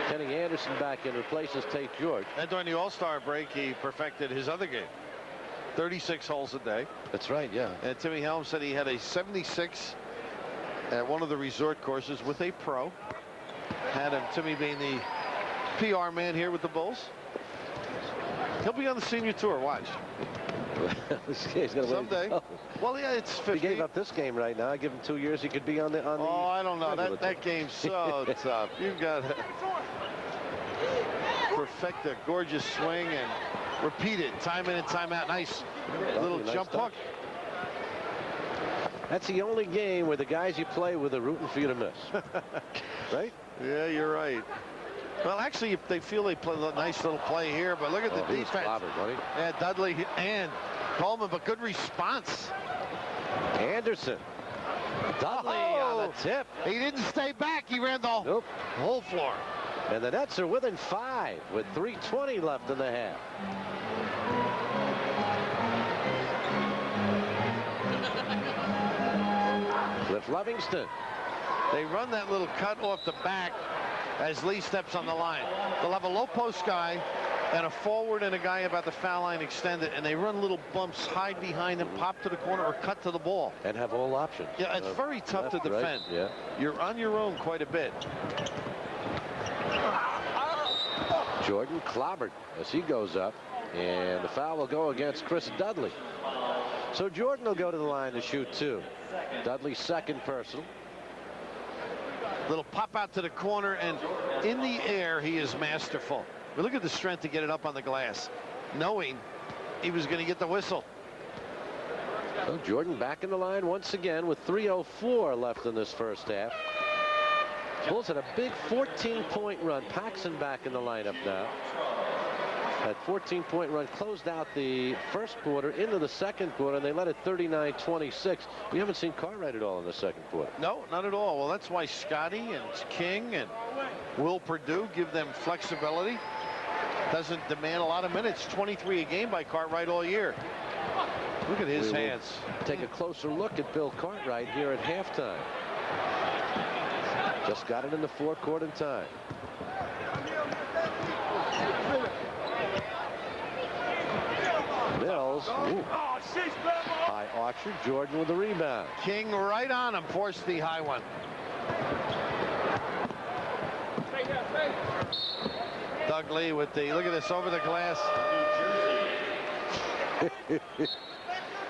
Kenny Anderson back in, replaces Tate George. And during the All-Star break, he perfected his other game. 36 holes a day. That's right, yeah. And Timmy Helms said he had a 76 at one of the resort courses with a pro. Had him, Timmy being the PR man here with the Bulls. He'll be on the senior tour, watch. He's gonna Someday. Well, yeah, it's 50. He gave up this game right now. I give him 2 years. He could be on the. Oh, I don't know. That game's so tough. You've got to perfect a gorgeous swing and repeat it time in and time out. Nice little jump hook. That's the only game where the guys you play with are rooting for you to miss. Right? Yeah, you're right. Well, actually, they feel they play a nice little play here, but look at the defense. Clobbered, wasn't he? Yeah, Dudley and Coleman, but good response. Anderson. Dudley on the tip. He didn't stay back. He ran the whole floor. And the Nets are within 5 with 3:20 left in the half. Cliff Livingston. They run that little cut off the back as Lee steps on the line. They'll have a low post guy and a forward and a guy about the foul line extended, and they run little bumps, hide behind him, pop to the corner, or cut to the ball. And have all options. Yeah, it's very tough to defend. Right? Yeah. You're on your own quite a bit. Jordan clobbered as he goes up, and the foul will go against Chris Dudley. So Jordan will go to the line to shoot 2. Dudley's second personal. Little pop out to the corner, and in the air, he is masterful. But look at the strength to get it up on the glass, knowing he was going to get the whistle. So Jordan back in the line once again with 3:04 left in this first half. Bulls had a big 14-point run. Paxson back in the lineup now. That 14-point run closed out the first quarter into the second quarter, and they led it 39-26. We haven't seen Cartwright at all in the second quarter. No, not at all. Well, that's why Scotty and King and Will Perdue give them flexibility. Doesn't demand a lot of minutes. 23 a game by Cartwright all year. Look at his hands. Take a closer look at Bill Cartwright here at halftime. Just got it in the forecourt in time. Mills. High Archer. Jordan with the rebound. King right on him. Forced the high one. Doug Lee with the, look at this, over the glass.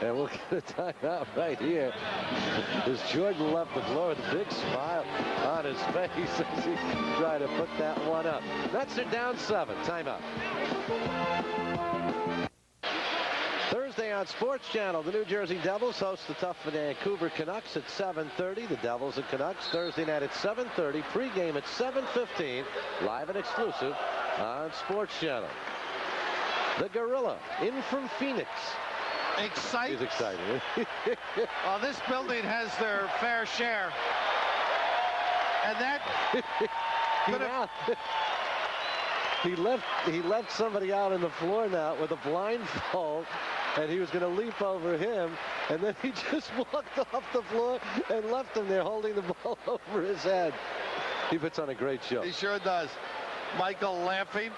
And we'll get a timeout right here as Jordan left the floor with a big smile on his face as he tried to put that one up. Nets are down 7. Timeout. Thursday on Sports Channel, the New Jersey Devils host the tough Vancouver Canucks at 7:30. The Devils and Canucks Thursday night at 7:30. Pregame at 7:15. Live and exclusive on Sports Channel. The Gorilla in from Phoenix. Excited. He's excited. Well, this building has their fair share. And that could have... He left somebody out on the floor now with a blindfold, and he was going to leap over him, and then he just walked off the floor and left him there holding the ball over his head. He puts on a great show. He sure does. Michael laughing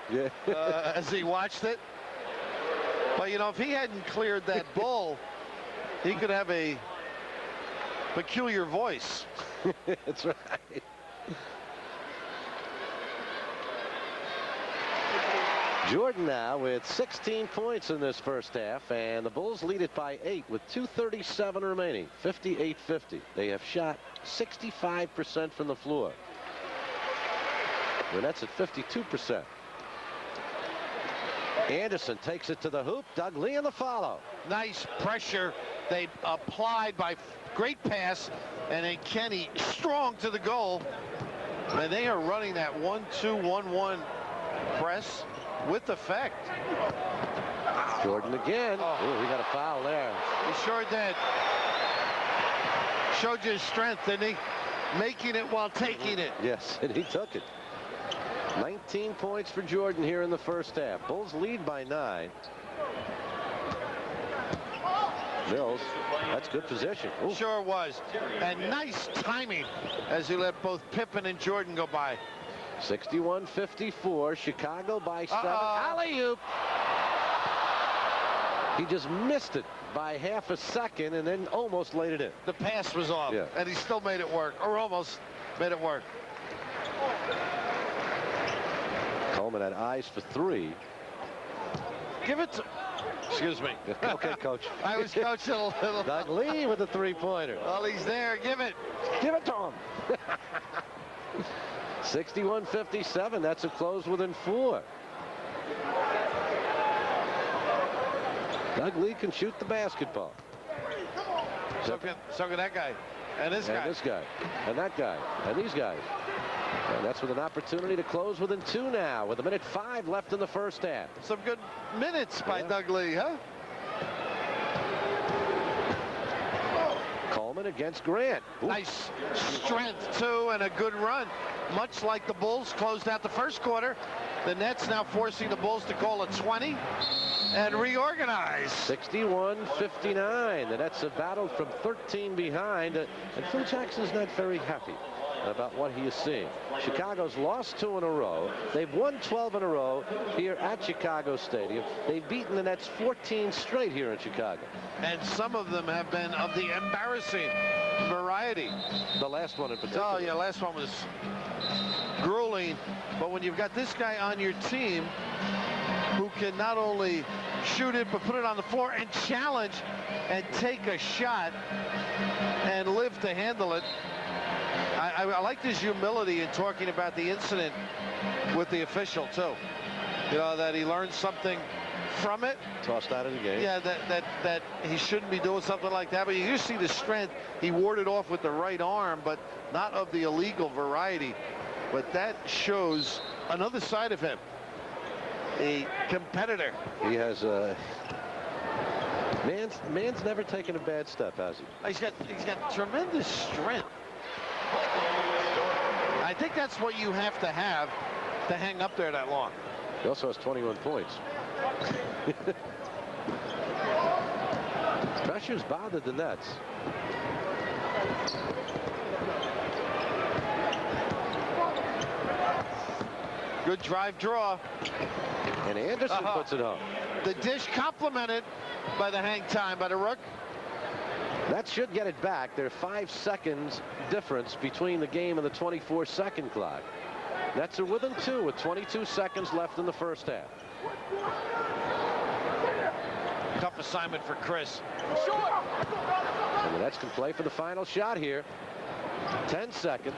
as he watched it. But, you know, if he hadn't cleared that bull, he could have a peculiar voice. That's right. Jordan now with 16 points in this first half, and the Bulls lead it by 8 with 2:37 remaining. 58-50. They have shot 65% from the floor. The Nets at 52%. Anderson takes it to the hoop. Doug Lee in the follow. Nice pressure they applied by great pass, and then Kenny strong to the goal. And they are running that 1-2-1-1 press with effect. Jordan again. Oh, he got a foul there. He sure did. Showed you his strength, didn't he? Making it while taking it. Yes, and he took it. 19 points for Jordan here in the first half. Bulls lead by 9. Mills, that's good position. Ooh. Sure was. And nice timing as he let both Pippen and Jordan go by. 61-54, Chicago by 7. Alley-oop. He just missed it by half a second and then almost laid it in. The pass was off, yeah. And he still made it work, or almost made it work. Coleman had eyes for 3. Give it to... Excuse me. Okay, coach. I was coaching a little. Doug Lee with the 3-pointer. Well, he's there. Give it. Give it to him. 61-57. That's a close within 4. Doug Lee can shoot the basketball. So can that guy. And this guy. And this guy. And that guy. And these guys. And that's with an opportunity to close within 2 now, with 1:05 left in the first half. Some good minutes by Doug Lee, huh? Coleman against Grant. Ooh. Nice strength, too, and a good run. Much like the Bulls closed out the first quarter, the Nets now forcing the Bulls to call a 20 and reorganize. 61-59. The Nets have battled from 13 behind, and Phil Jackson's not very happy about what he is seeing. Chicago's lost 2 in a row. They've won 12 in a row here at Chicago Stadium. They've beaten the Nets 14 straight here in Chicago. And some of them have been of the embarrassing variety. The last one in particular. Oh, yeah, last one was grueling. But when you've got this guy on your team who can not only shoot it, but put it on the floor and challenge and take a shot and live to handle it. I liked his humility in talking about the incident with the official, too. You know, that he learned something from it. Tossed out of the game. Yeah, that he shouldn't be doing something like that. But you see the strength. He warded off with the right arm, but not of the illegal variety. But that shows another side of him. A competitor. He has man's never taken a bad step, has he? He's got tremendous strength. I think that's what you have to hang up there that long. He also has 21 points. Pressure's bothered the Nets. Good drive draw. And Anderson puts it home. The dish complemented by the hang time by the Rook. That should get it back. There's 5 seconds difference between the game and the 24-second clock. Nets are within 2 with 22 seconds left in the first half. Tough assignment for Chris. And the Nets can play for the final shot here. 10 seconds.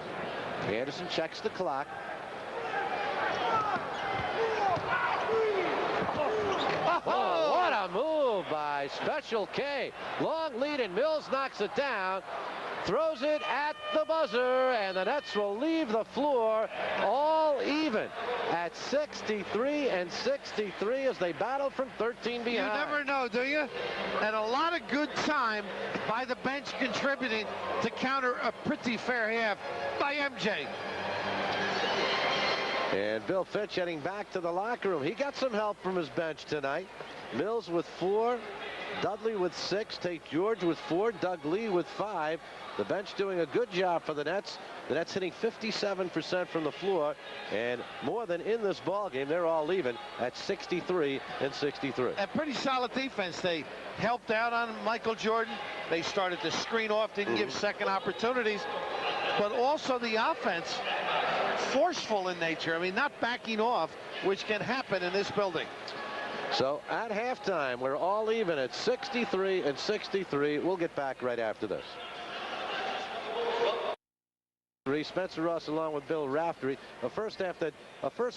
Anderson checks the clock. Oh, what a move by Special K. Long lead, and Mills knocks it down. Throws it at the buzzer, and the Nets will leave the floor all even at 63-63 as they battle from 13 behind. You never know, do you? And a lot of good time by the bench contributing to counter a pretty fair half by MJ. And Bill Fitch heading back to the locker room. He got some help from his bench tonight. Mills with 4, Dudley with 6, Tate George with 4, Doug Lee with 5. The bench doing a good job for the Nets. The Nets hitting 57% from the floor, and more than in this ball game. They're all even at 63-63. A pretty solid defense. They helped out on Michael Jordan. They started to screen off, didn't give second opportunities, but also the offense forceful in nature. I mean, not backing off, which can happen in this building. So at halftime, we're all even at 63-63. We'll get back right after this. Spencer Ross along with Bill Raftery. A first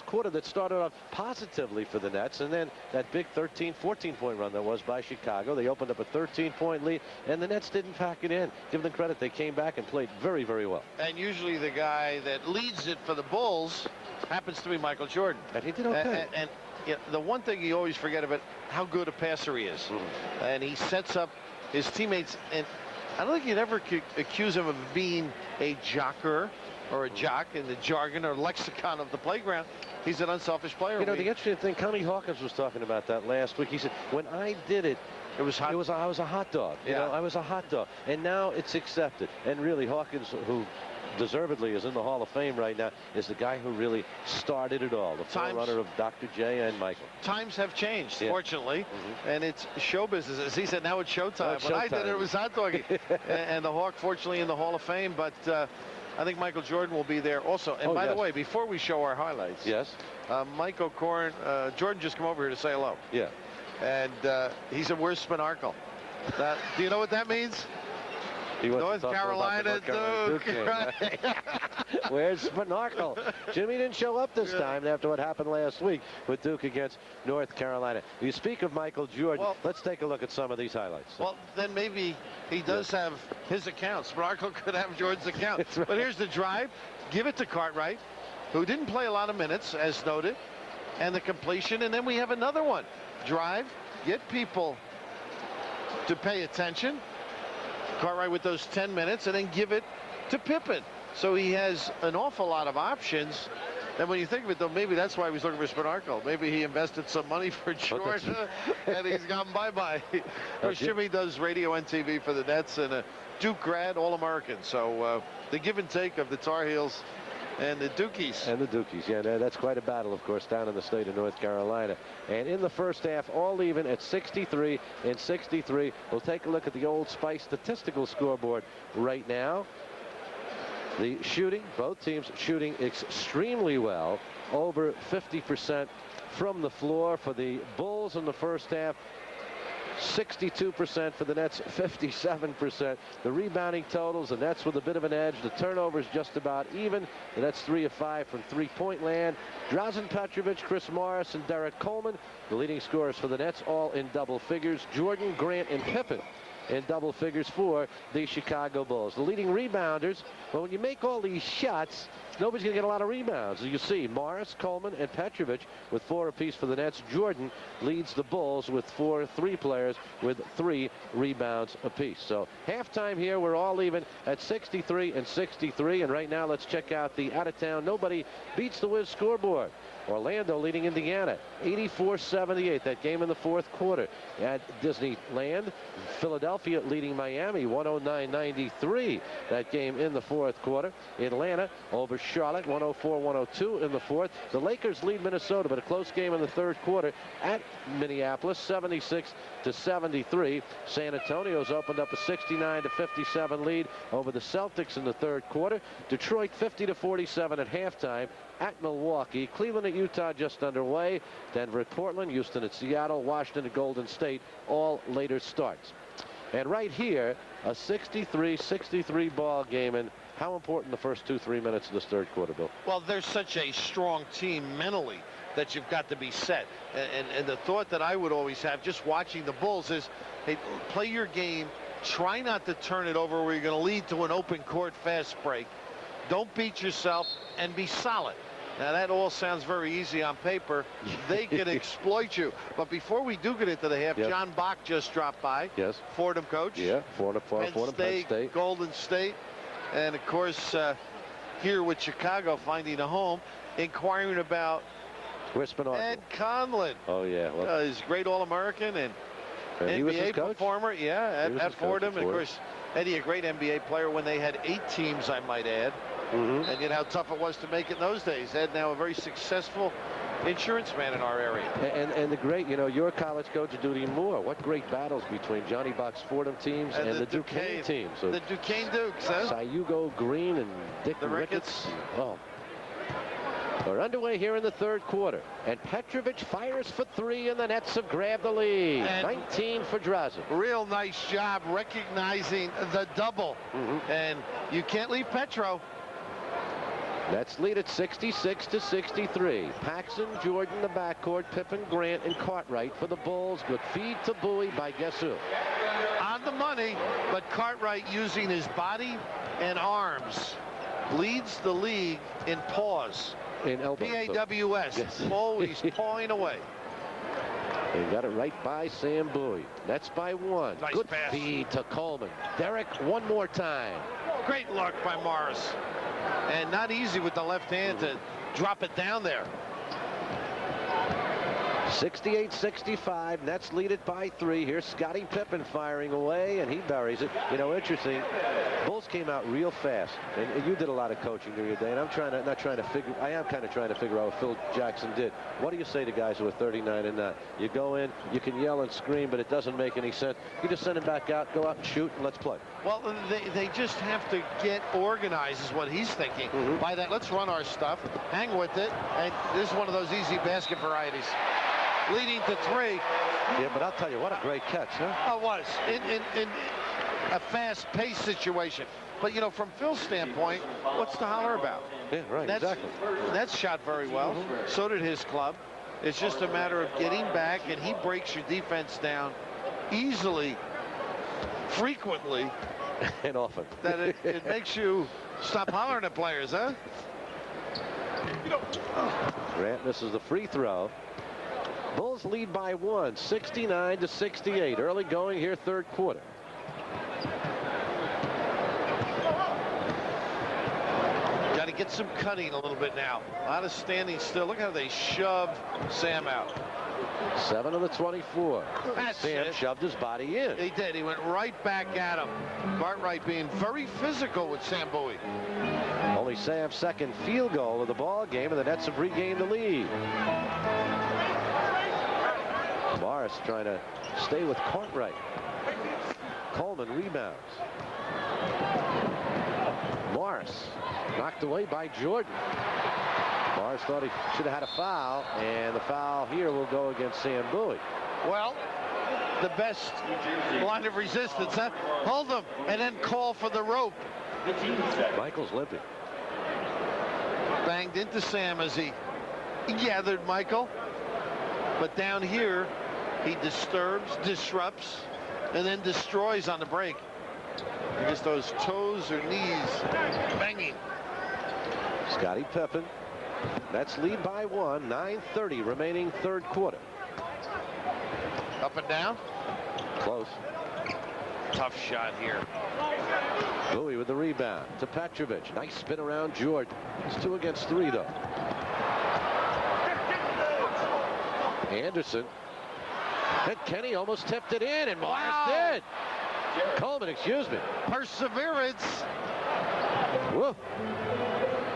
quarter that started off positively for the Nets, and then that big 14-point run that was by Chicago. They opened up a 13-point lead, and the Nets didn't pack it in. Give them credit, they came back and played very, very well. And usually the guy that leads it for the Bulls happens to be Michael Jordan. And he did okay. And you know, the one thing you always forget about how good a passer he is. And he sets up his teammates. And I don't think you'd ever accuse him of being a jocker or a jock in the jargon or lexicon of the playground. He's an unselfish player. You know, the interesting thing, Connie Hawkins was talking about that last week. He said, when I did it, I was a hot dog. You know, I was a hot dog. And now it's accepted. And really, Hawkins, who deservedly is in the Hall of Fame right now, is the guy who really started it all. The forerunner of Dr. J and Michael. Times have changed, fortunately. And it's show business. As he said, now it's showtime. When I did it, it was hot dogging. And the Hawk, fortunately, in the Hall of Fame. But I think Michael Jordan will be there also. And by the way, before we show our highlights, Mike O'Korn, Jordan just come over here to say hello. Yeah. And he said, where's Spinarkle? Do you know what that means? North Carolina Duke. Right. Where's Spinarkle? Jimmy didn't show up this time after what happened last week with Duke against North Carolina. You speak of Michael Jordan. Well, let's take a look at some of these highlights. Well, then maybe he does have his account. Spinarkle could have Jordan's account. Right. But here's the drive. Give it to Cartwright, who didn't play a lot of minutes, as noted, and the completion. And then we have another one. Drive, get people to pay attention. Cartwright with those 10 minutes, and then give it to Pippen. So he has an awful lot of options. And when you think of it, though, maybe that's why he was looking for Spinarkle. Maybe he invested some money for Jordan, and he's gone bye-bye. Of course, Jimmy does radio and TV for the Nets, and a Duke grad, All-American. So the give and take of the Tar Heels and the Dukies. And the Dukies, yeah, that's quite a battle, of course, down in the state of North Carolina. And in the first half, all even at 63 and 63. We'll take a look at the Old Spice statistical scoreboard right now. The shooting, both teams shooting extremely well, over 50% from the floor for the Bulls in the first half. 62% for the Nets, 57%. The rebounding totals, the Nets with a bit of an edge. The turnovers just about even. The Nets 3 of 5 from three-point land. Drazen Petrovic, Chris Morris, and Derek Coleman, the leading scorers for the Nets, all in double figures. Jordan, Grant, and Pippen in double figures for the Chicago Bulls. The leading rebounders, well, when you make all these shots, nobody's going to get a lot of rebounds. As you see, Morris, Coleman, and Petrovic with 4 apiece for the Nets. Jordan leads the Bulls with 4 3-players with 3 rebounds apiece. So halftime here, we're all even at 63 and 63. And right now, let's check out the out-of-town. Nobody beats the Wiz scoreboard. Orlando leading Indiana 84-78, that game in the fourth quarter at Disneyland. Philadelphia leading Miami 109-93, that game in the fourth quarter. Atlanta over Charlotte 104-102 in the fourth. The Lakers lead Minnesota, but a close game in the third quarter at Minneapolis 76-73. San Antonio's opened up a 69-57 lead over the Celtics in the third quarter. Detroit 50-47 at halftime at Milwaukee. Cleveland at Utah just underway. Denver at Portland. Houston at Seattle. Washington at Golden State. All later starts. And right here, a 63-63 ball game. And how important the first 2-3 minutes of this third quarter, Bill? Well, they're such a strong team mentally that you've got to be set. And the thought that I would always have just watching the Bulls is, hey, play your game. Try not to turn it over where you're going to lead to an open court fast break. Don't beat yourself and be solid. Now, that all sounds very easy on paper. They can exploit you. But before we do get into the half, John Bach just dropped by. Yes. Fordham coach. Yeah, Fordham, Penn State. Golden State. And, of course, here with Chicago finding a home, inquiring about Ed Conlon. Oh, yeah. Well, he's a great All-American and NBA performer. Yeah, at Fordham. And, of course, Eddie, a great NBA player when they had 8 teams, I might add. And you know how tough it was to make it in those days. Ed, now a very successful insurance man in our area. And the great, you know, your college coach, Judy Moore. What great battles between Johnny Bach's Fordham teams and the Duquesne teams. So the Duquesne Dukes, huh? Sayugo Green and Dick Ricketts. Oh. We're underway here in the third quarter. And Petrovic fires for 3, and the Nets have grabbed the lead. 19 for Drazen. Real nice job recognizing the double. And you can't leave Petro. Nets lead at 66-63. Paxson, Jordan, the backcourt, Pippen, Grant, and Cartwright for the Bulls. Good feed to Bowie by guess who? On the money, but Cartwright using his body and arms leads the league in pause. in elbow. P-A-W-S. Yes. Always pawing away. They got it right by Sam Bowie. Nets by 1. Nice Good pass. feed to Coleman. Derek, one more time. Great luck by Morris. And not easy with the left hand to drop it down there. 68-65. Nets lead it by 3. Here's Scottie Pippen firing away, and he buries it. You know, interesting. Bulls came out real fast, and you did a lot of coaching during your day. And I'm I am kind of trying to figure out what Phil Jackson did. What do you say to guys who are 39 and 9? You go in, you can yell and scream, but it doesn't make any sense. You just send him back out, go out and shoot, and let's play. Well, they just have to get organized, is what he's thinking. By that, let's run our stuff, hang with it, and this is one of those easy basket varieties. Leading to 3. Yeah, but I'll tell you, what a great catch, huh? Oh, it was. In a fast-paced situation. But, you know, from Phil's standpoint, what's to holler about? Yeah, right, exactly. That's shot very well. So did his club. It's just a matter of getting back, and he breaks your defense down easily, frequently. And often. That it makes you stop hollering at players, huh? Grant misses the free throw. Bulls lead by 1, 69-68. Early going here, third quarter. Got to get some cutting a little bit now. A lot of standing still. Look how they shove Sam out. 7 of the 24. That's Sam it. shoved his body in. He did. He went right back at him. Cartwright being very physical with Sam Bowie. Only Sam's second field goal of the ball game, and the Nets have regained the lead. Morris trying to stay with Cartwright. Coleman rebounds. Morris knocked away by Jordan. Morris thought he should have had a foul, and the foul here will go against Sam Bowie. Well, the best line of resistance, huh? Hold him and then call for the rope. Michael's limping. Banged into Sam as he gathered Michael. But down here, he disturbs, disrupts, and then destroys on the break. And just those toes or knees banging. Scottie Pippen. Nets lead by 1. 9:30 remaining third quarter. Up and down. Close. Tough shot here. Bowie with the rebound to Petrovic. Nice spin around Jordan. It's 2 against 3 though. Anderson. And Kenny almost tipped it in, and Morris did. Coleman, excuse me. Perseverance. Whoa.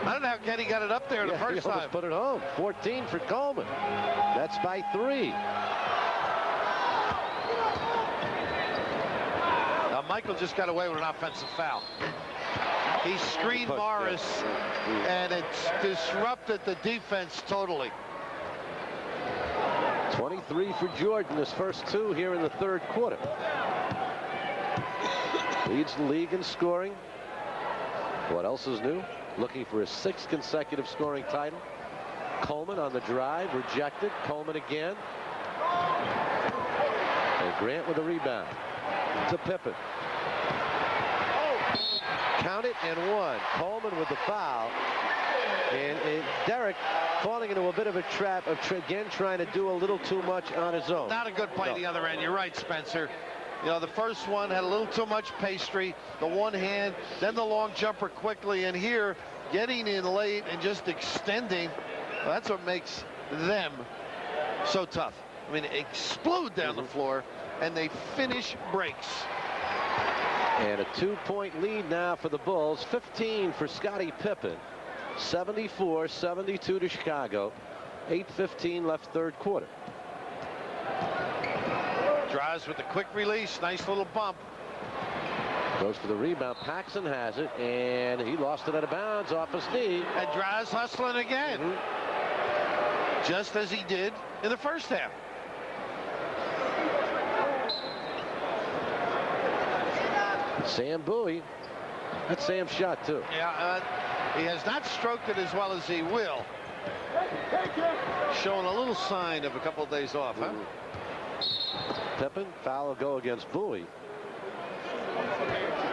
I don't know how Kenny got it up there the first he almost time. put it home. 14 for Coleman. That's by 3. Michael just got away with an offensive foul. He screened Morris, and it's disrupted the defense totally. 23 for Jordan, his first 2 here in the third quarter. Leads the league in scoring. What else is new? Looking for his 6th consecutive scoring title. Coleman on the drive, rejected. Coleman again. And Grant with a rebound to Pippen. Count it and 1. Coleman with the foul. And Derek falling into a bit of a trap of again trying to do a little too much on his own. Not a good play the other end. You're right, Spencer. You know, the first one had a little too much pastry, the one hand, then the long jumper quickly, and here getting in late and just extending. Well, that's what makes them so tough. I mean, explode down the floor, and they finish breaks. And a 2-point lead now for the Bulls. 15 for Scottie Pippen. 74-72 to Chicago. 8:15 left third quarter. Drives with the quick release. Nice little bump. Goes for the rebound. Paxson has it, and he lost it out of bounds off his knee. And Drives hustling again. Just as he did in the first half. Sam Bowie. That's Sam's shot, too. Yeah, he has not stroked it as well as he will. Showing a little sign of a couple of days off, huh? Pippen, foul will go against Bowie.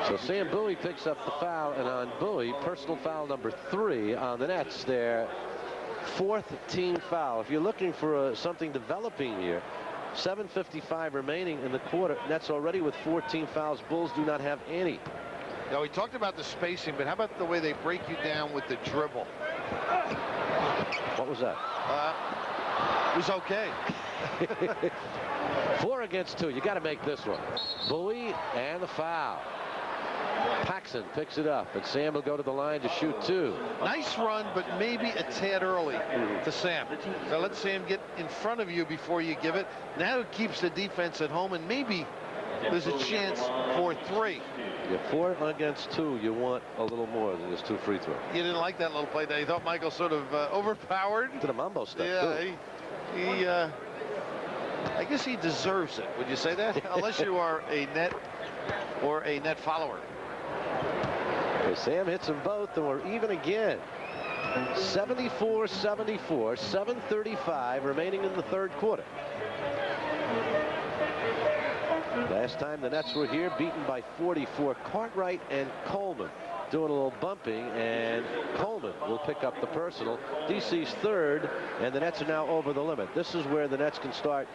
So Sam Bowie picks up the foul, and on Bowie, personal foul number 3 on the Nets there 4th team foul. If you're looking for something developing here, 7:55 remaining in the quarter. Nets already with 14 fouls. Bulls do not have any. Now, we talked about the spacing, but how about the way they break you down with the dribble? What was that? It was okay. 4 against 2. You got to make this one. Bowie and the foul. Paxson picks it up, and Sam will go to the line to shoot 2. Nice run, but maybe a tad early to Sam. So let Sam get in front of you before you give it. Now it keeps the defense at home, and maybe there's a chance for 3. Yeah, 4 against 2. You want a little more than just 2 free throws. You didn't like that little play there. You thought Michael sort of overpowered. To the Mambo stuff. Yeah, too. I guess he deserves it. Would you say that? Unless you are a net or a net follower. Okay, Sam hits them both, and we're even again. 74-74, 7:35 remaining in the 3rd quarter. Last time the Nets were here, beaten by 44. Cartwright and Coleman doing a little bumping, and Coleman will pick up the personal. DC's 3rd, and the Nets are now over the limit. This is where the Nets can start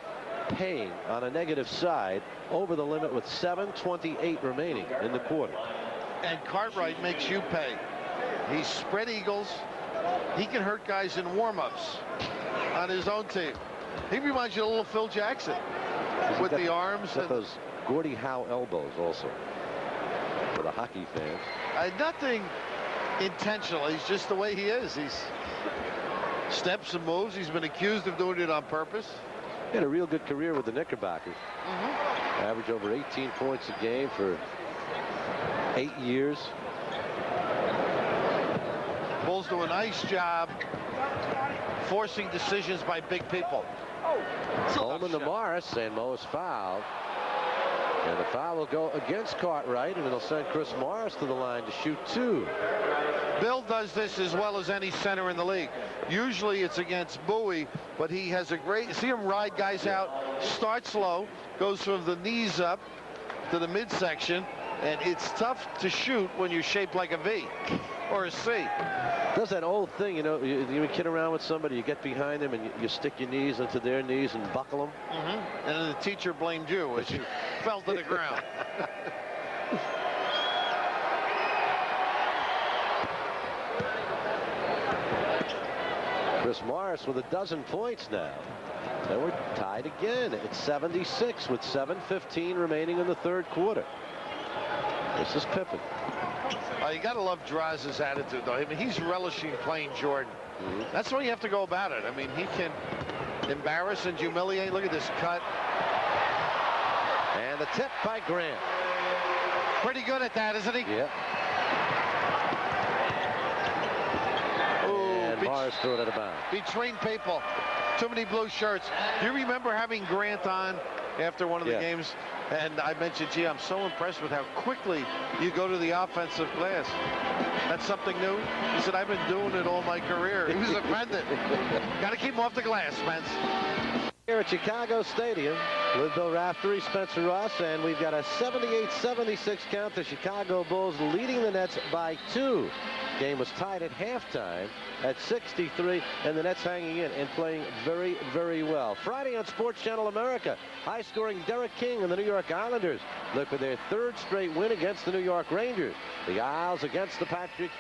paying on a negative side, over the limit with 7:28 remaining in the quarter. And Cartwright makes you pay. He's spread eagles. He can hurt guys in warm-ups on his own team. He reminds you of a little Phil Jackson with the arms. Got those Gordie Howe elbows also for the hockey fans. Nothing intentional. He's just the way he is. He's steps and moves. He's been accused of doing it on purpose. He had a real good career with the Knickerbockers. Average over 18 points a game for 8 years. Bulls do a nice job forcing decisions by big people. Coleman to Morris, and Mo is fouled. And the foul will go against Cartwright, and it'll send Chris Morris to the line to shoot 2. Bill does this as well as any center in the league. Usually it's against Bowie, but he has a great, see him ride guys out, start slow, goes from the knees up to the midsection, and it's tough to shoot when you're shaped like a V or a C. Does that old thing, you know, you kid around with somebody, you get behind them and you stick your knees into their knees and buckle them. And then the teacher blamed you as you fell to the ground. Chris Morris with 12 points now. And we're tied again at 76 with 7:15 remaining in the 3rd quarter. This is Pippen. You got to love Draz's attitude, though. I mean, he's relishing playing Jordan. That's the way you have to go about it. I mean, he can embarrass and humiliate. Look at this cut. And the tip by Grant. Pretty good at that, isn't he? Yep. And Morris threw it out of bounds. Between people. Too many blue shirts. Do you remember having Grant on after one of the games? And I mentioned, gee, I'm so impressed with how quickly you go to the offensive glass. That's something new? He said, I've been doing it all my career. He was offended. Got to keep him off the glass, Spence. Here at Chicago Stadium with Bill Raftery, Spencer Ross, and we've got a 78-76 count. The Chicago Bulls leading the Nets by 2. Game was tied at halftime at 63, and the Nets hanging in and playing very, very well. Friday on Sports Channel America, high-scoring Derek King and the New York Islanders look for their 3rd straight win against the New York Rangers. The Isles against the Patrick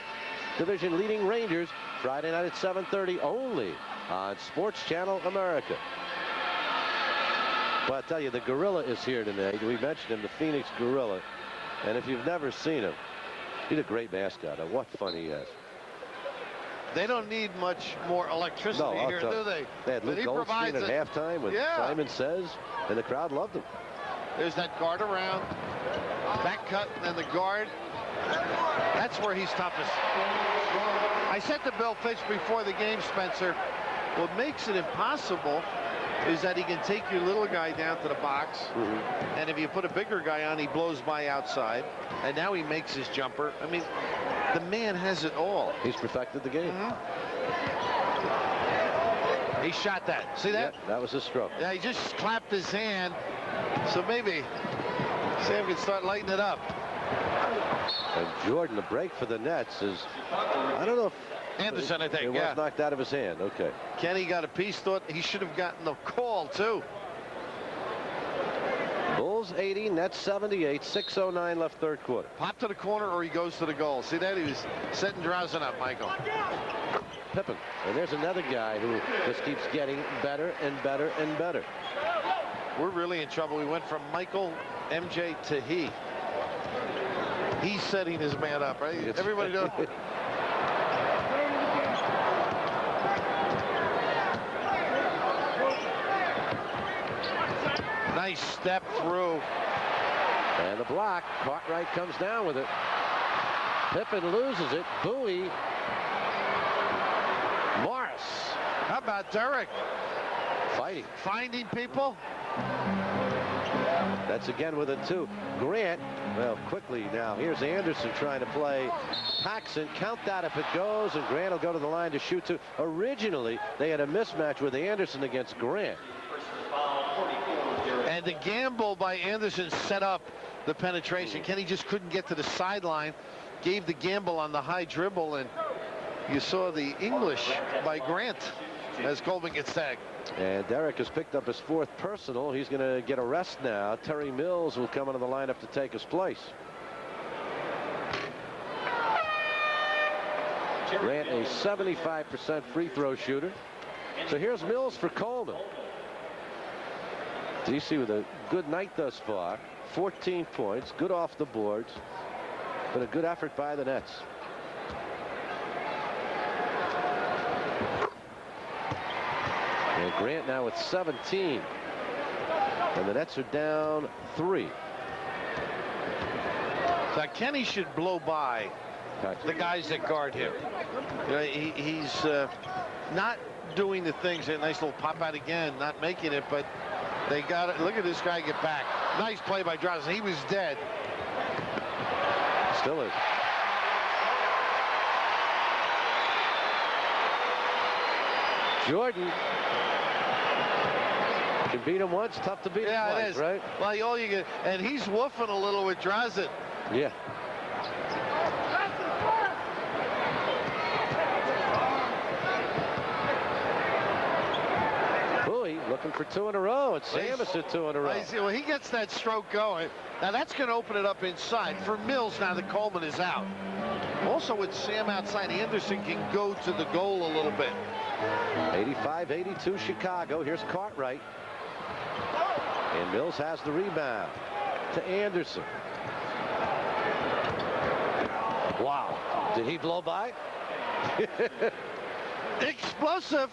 Division leading Rangers, Friday night at 7:30 only on Sports Channel America. Well, I tell you, the Gorilla is here tonight. We mentioned him, the Phoenix Gorilla, and if you've never seen him, he's a great mascot. What fun he has. They don't need much more electricity here, do they? They had Luke Goldstein at halftime with Simon Says, and the crowd loved him. There's that guard around, back cut, and then the guard. That's where he's toughest. I said to Bill Fitch before the game, Spencer, what makes it impossible is that he can take your little guy down to the box, and if you put a bigger guy on, he blows by outside, and now he makes his jumper. I mean, the man has it all. He's perfected the game. He shot that. See that? Yeah, that was his stroke. Yeah, he just clapped his hand, so maybe Sam can start lighting it up. And Jordan, the break for the Nets is, I don't know if Anderson, I think. It was knocked out of his hand. Okay. Kenny got a piece. Thought he should have gotten the call too. Bulls 80, Nets 78, 6:09 left third quarter. Pop to the corner or he goes to the goal. See that? He was setting Drazen up, Michael. Pippen. And there's another guy who just keeps getting better and better and better. We're really in trouble. We went from Michael, MJ to he. He's setting his man up, right? Everybody knows. Nice step through. And the block. Cartwright comes down with it. Pippen loses it. Bowie. Morris. How about Derek? Fighting. Finding people. That's again with a 2. Grant, well, quickly now. Here's Anderson trying to play Paxson. Count that if it goes, and Grant will go to the line to shoot 2. Originally, they had a mismatch with Anderson against Grant. And the gamble by Anderson set up the penetration. Kenny just couldn't get to the sideline. Gave the gamble on the high dribble, and you saw the English by Grant as Coleman gets tagged. And Derek has picked up his 4th personal. He's going to get a rest now. Terry Mills will come into the lineup to take his place. Grant, a 75% free throw shooter. So here's Mills for Coleman. DC with a good night thus far. 14 points, good off the boards, but a good effort by the Nets. And Grant now with 17. And the Nets are down 3. So Kenny should blow by the guys that guard him. You know, he's not doing the things. A nice little pop out again, not making it, but they got it. Look at this guy get back. Nice play by Drazen. He was dead. Still is. Jordan can beat him once, tough to beat him twice, it is. Right? Well, all you get, and he's woofing a little with Drazen. Yeah. Bowie looking for 2 in a row, and Samus at 2 in a row. Well, he gets that stroke going. Now that's going to open it up inside for Mills now that Coleman is out. Also with Sam outside, Anderson can go to the goal a little bit. 85-82 Chicago. Here's Cartwright. And Mills has the rebound to Anderson. Wow. Did he blow by? Explosive.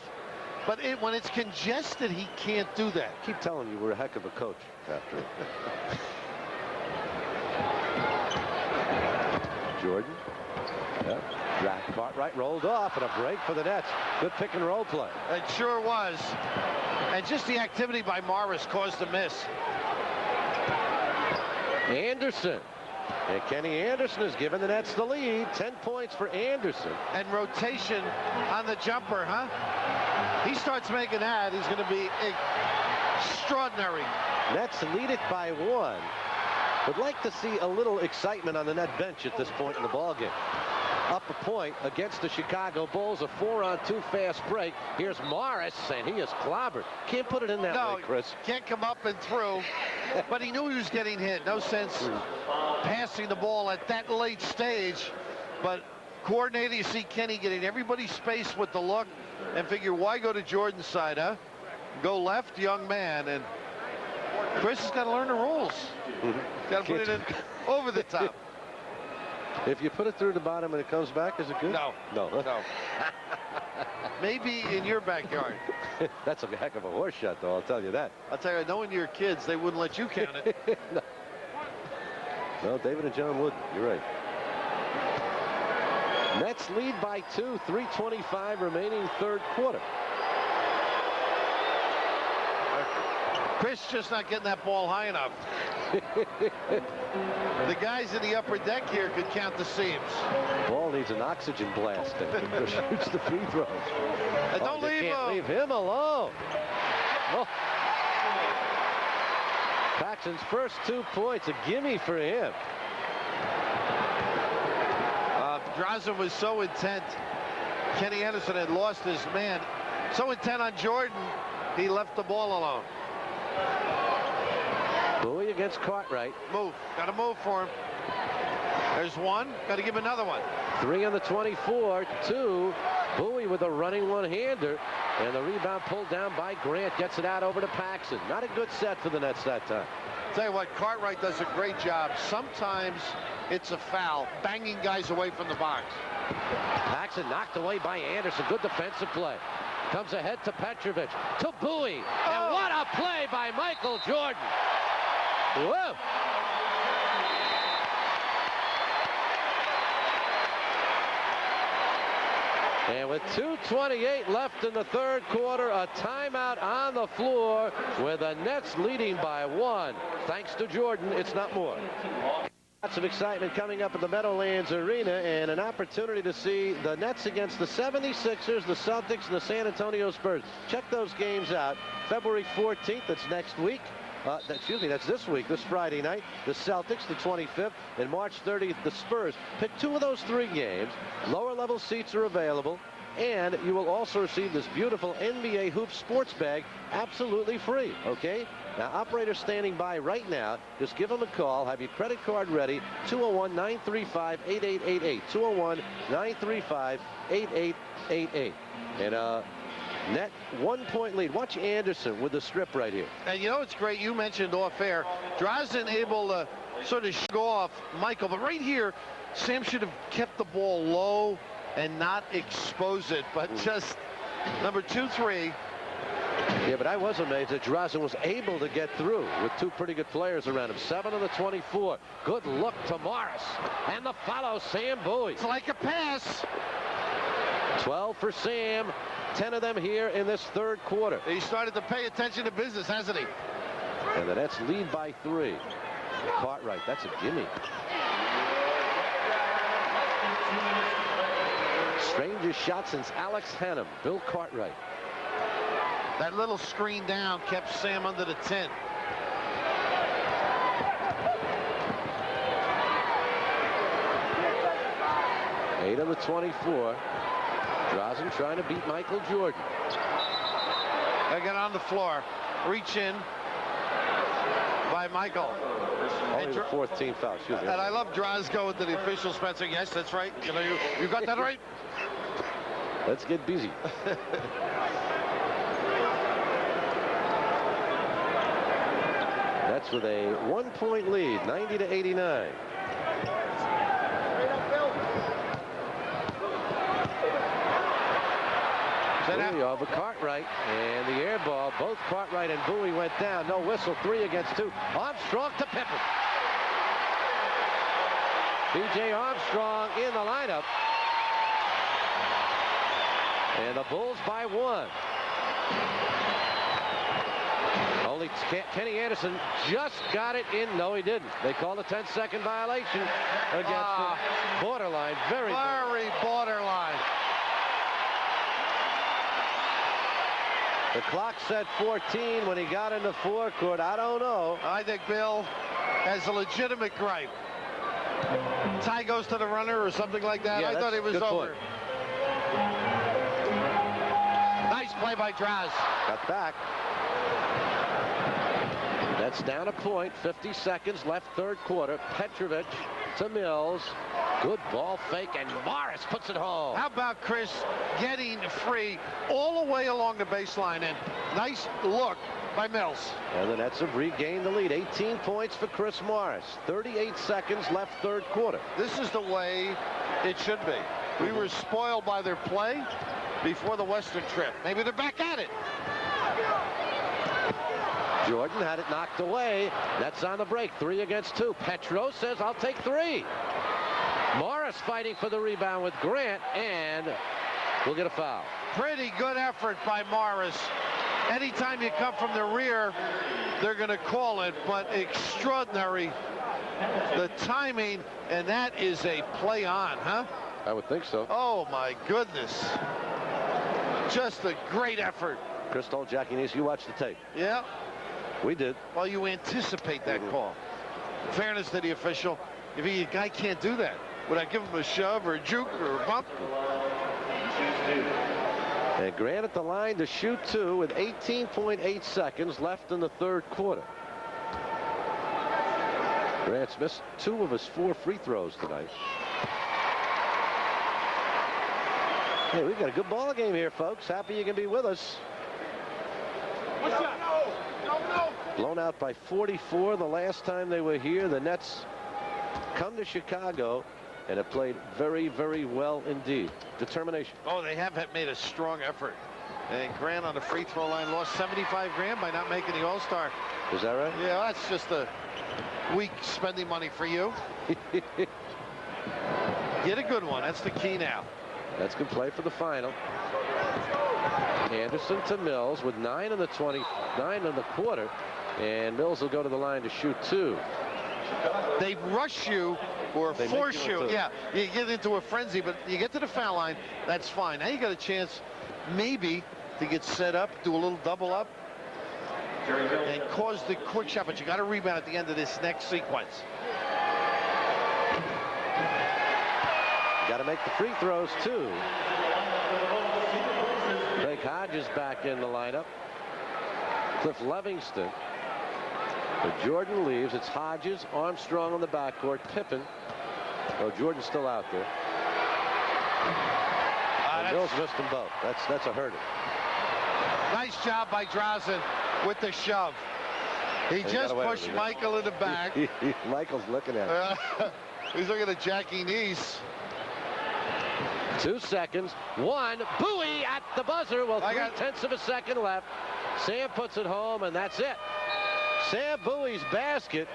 But when it's congested, he can't do that. Keep telling you we're a heck of a coach after it. Jordan. Yep. Cartwright rolled off, and a break for the Nets. Good pick and roll play. It sure was. And just the activity by Morris caused the miss. Anderson. And Kenny Anderson has given the Nets the lead. 10 points for Anderson. And rotation on the jumper, huh? He starts making that. He's going to be extraordinary. Nets lead it by 1. Would like to see a little excitement on the net bench at this point in the ballgame. Up a point against the Chicago Bulls. A 4-on-2 fast break. Here's Morris, and he is clobbered. Can't put it in that way, Chris. Can't come up and through. But he knew he was getting hit. No sense passing the ball at that late stage. But coordinated, you see Kenny getting everybody space with the look and figure, why go to Jordan's side, huh? Go left, young man. And Chris has got to learn the rules. Got to put it in over the top. If you put it through the bottom and it comes back, is it good? No. No. No. Maybe in your backyard. That's a heck of a horse shot, though, I'll tell you that. I'll tell you, knowing your kids, they wouldn't let you count it. No. Well, David and John would. You're right. Nets lead by 2, 3:25 remaining third quarter. Chris just not getting that ball high enough. The guys in the upper deck here could count the seams. Ball needs an oxygen blast and shoots the free throws. And don't leave him alone. Oh. Paxson's first 2 points, a gimme for him. Drazen was so intent Kenny Anderson had lost his man. So intent on Jordan, he left the ball alone. Bowie against Cartwright. Move. Got to move for him. There's one. Got to give another one. 3 on the 24. 2. Bowie with a running one-hander. And the rebound pulled down by Grant. Gets it out over to Paxson. Not a good set for the Nets that time. Tell you what, Cartwright does a great job. Sometimes it's a foul, banging guys away from the box. Paxson knocked away by Anderson. Good defensive play. Comes ahead to Petrovic. To Bowie. And what a play by Michael Jordan. Whoa. And with 2:28 left in the third quarter, a timeout on the floor with the Nets leading by 1. Thanks to Jordan, it's not more. Lots of excitement coming up at the Meadowlands Arena, and an opportunity to see the Nets against the 76ers, the Celtics, and the San Antonio Spurs. Check those games out. February 14th, that's next week. That's this week, this Friday night. The Celtics, the 25th, and March 30th, the Spurs. Pick 2 of those 3 games. Lower level seats are available, and you will also receive this beautiful NBA Hoop sports bag absolutely free, okay? Now, operators standing by right now, just give them a call. Have your credit card ready, 201-935-8888, 201-935-8888. And net 1-point lead. Watch Anderson with the strip right here. And you know what's great? You mentioned off air. Drazen able to sort of go off Michael, but right here, Sam should have kept the ball low and not expose it, but just number 2-3. Yeah, but I was amazed that Drazen was able to get through with 2 pretty good players around him. 7 on the 24. Good look to Morris. And the follow, Sam Bowie. It's like a pass. 12 for Sam. 10 of them here in this third quarter. He started to pay attention to business, hasn't he? And the Nets lead by 3. Cartwright, that's a gimme. Strangest shot since Alex Hannum. Bill Cartwright. That little screen down kept Sam under the 10. Eight on the 24. Drazen trying to beat Michael Jordan. They get on the floor. Reach in by Michael. Only the 4th team foul. Excuse me. And I love Drazen going to the official, Spencer. Yes, that's right. You know, you got that right. Let's get busy. That's with a 1-point lead, 90-89. Bowie over Cartwright, and the air ball. Both Cartwright and Bowie went down. No whistle. 3 against 2. Armstrong to Pippen. B.J. Armstrong in the lineup. And the Bulls by 1. Only Kenny Anderson just got it in. No, he didn't. They called a 10-second violation against him. Borderline. Very borderline. The clock said 14 when he got into forecourt. I don't know. I think Bill has a legitimate gripe. Tie goes to the runner or something like that. Yeah, I thought it was over. Point. Nice play by Drazen. Got back. That's down a point. 50 seconds left, third quarter. Petrovic to Mills. Good ball fake, and Morris puts it home. How about Chris getting free all the way along the baseline, and nice look by Mills. And the Nets have regained the lead. 18 points for Chris Morris. 38 seconds left, third quarter. This is the way it should be. We were spoiled by their play before the Western trip. Maybe they're back at it. Jordan had it knocked away. Nets on the break. 3 against 2. Petro says, I'll take 3. Morris fighting for the rebound with Grant, and we'll get a foul. Pretty good effort by Morris. Anytime you come from the rear, they're going to call it, but extraordinary the timing, and that is a play on, huh? I would think so. Oh, my goodness. Just a great effort. Chris told Jackie Neese, you watched the tape. Yeah. We did. Well, you anticipate that call. In fairness to the official, if a guy can't do that, would I give him a shove or a juke or a bump? shoots 2. And Grant at the line to shoot 2 with 18.8 seconds left in the third quarter. Grant's missed 2 of his 4 free throws tonight. Hey, we've got a good ball game here, folks. Happy you can be with us. What's up? No. Blown out by 44 the last time they were here. The Nets come to Chicago and have played very, very well indeed. Determination. Oh, they have made a strong effort. And Grant on the free throw line lost 75 grand by not making the All-Star. Is that right? Yeah, that's just a week spending money for you. Get a good one. That's the key now. That's good play for the final. Anderson to Mills with 9 in the quarter, and Mills will go to the line to shoot 2. They rush you or They force make you you. into it. Yeah, you get into a frenzy, but you get to the foul line, that's fine. Now you got a chance maybe to get set up, do a little double up, and cause the quick shot, but you got to rebound at the end of this next sequence. Got to make the free throws too. Blake Hodges back in the lineup. Cliff Levingston. But Jordan leaves. It's Hodges, Armstrong on the backcourt, Pippen. Oh, Jordan's still out there. And Mills missed them both. That's a hurting. Nice job by Drazen with the shove. He just pushed Michael in the back. Michael's looking at it. He's looking at Jackie Neese. 2 seconds. 1. Bowie at the buzzer. Well, 3/10 of a second left. Sam puts it home, and that's it. Sam Bowie's basket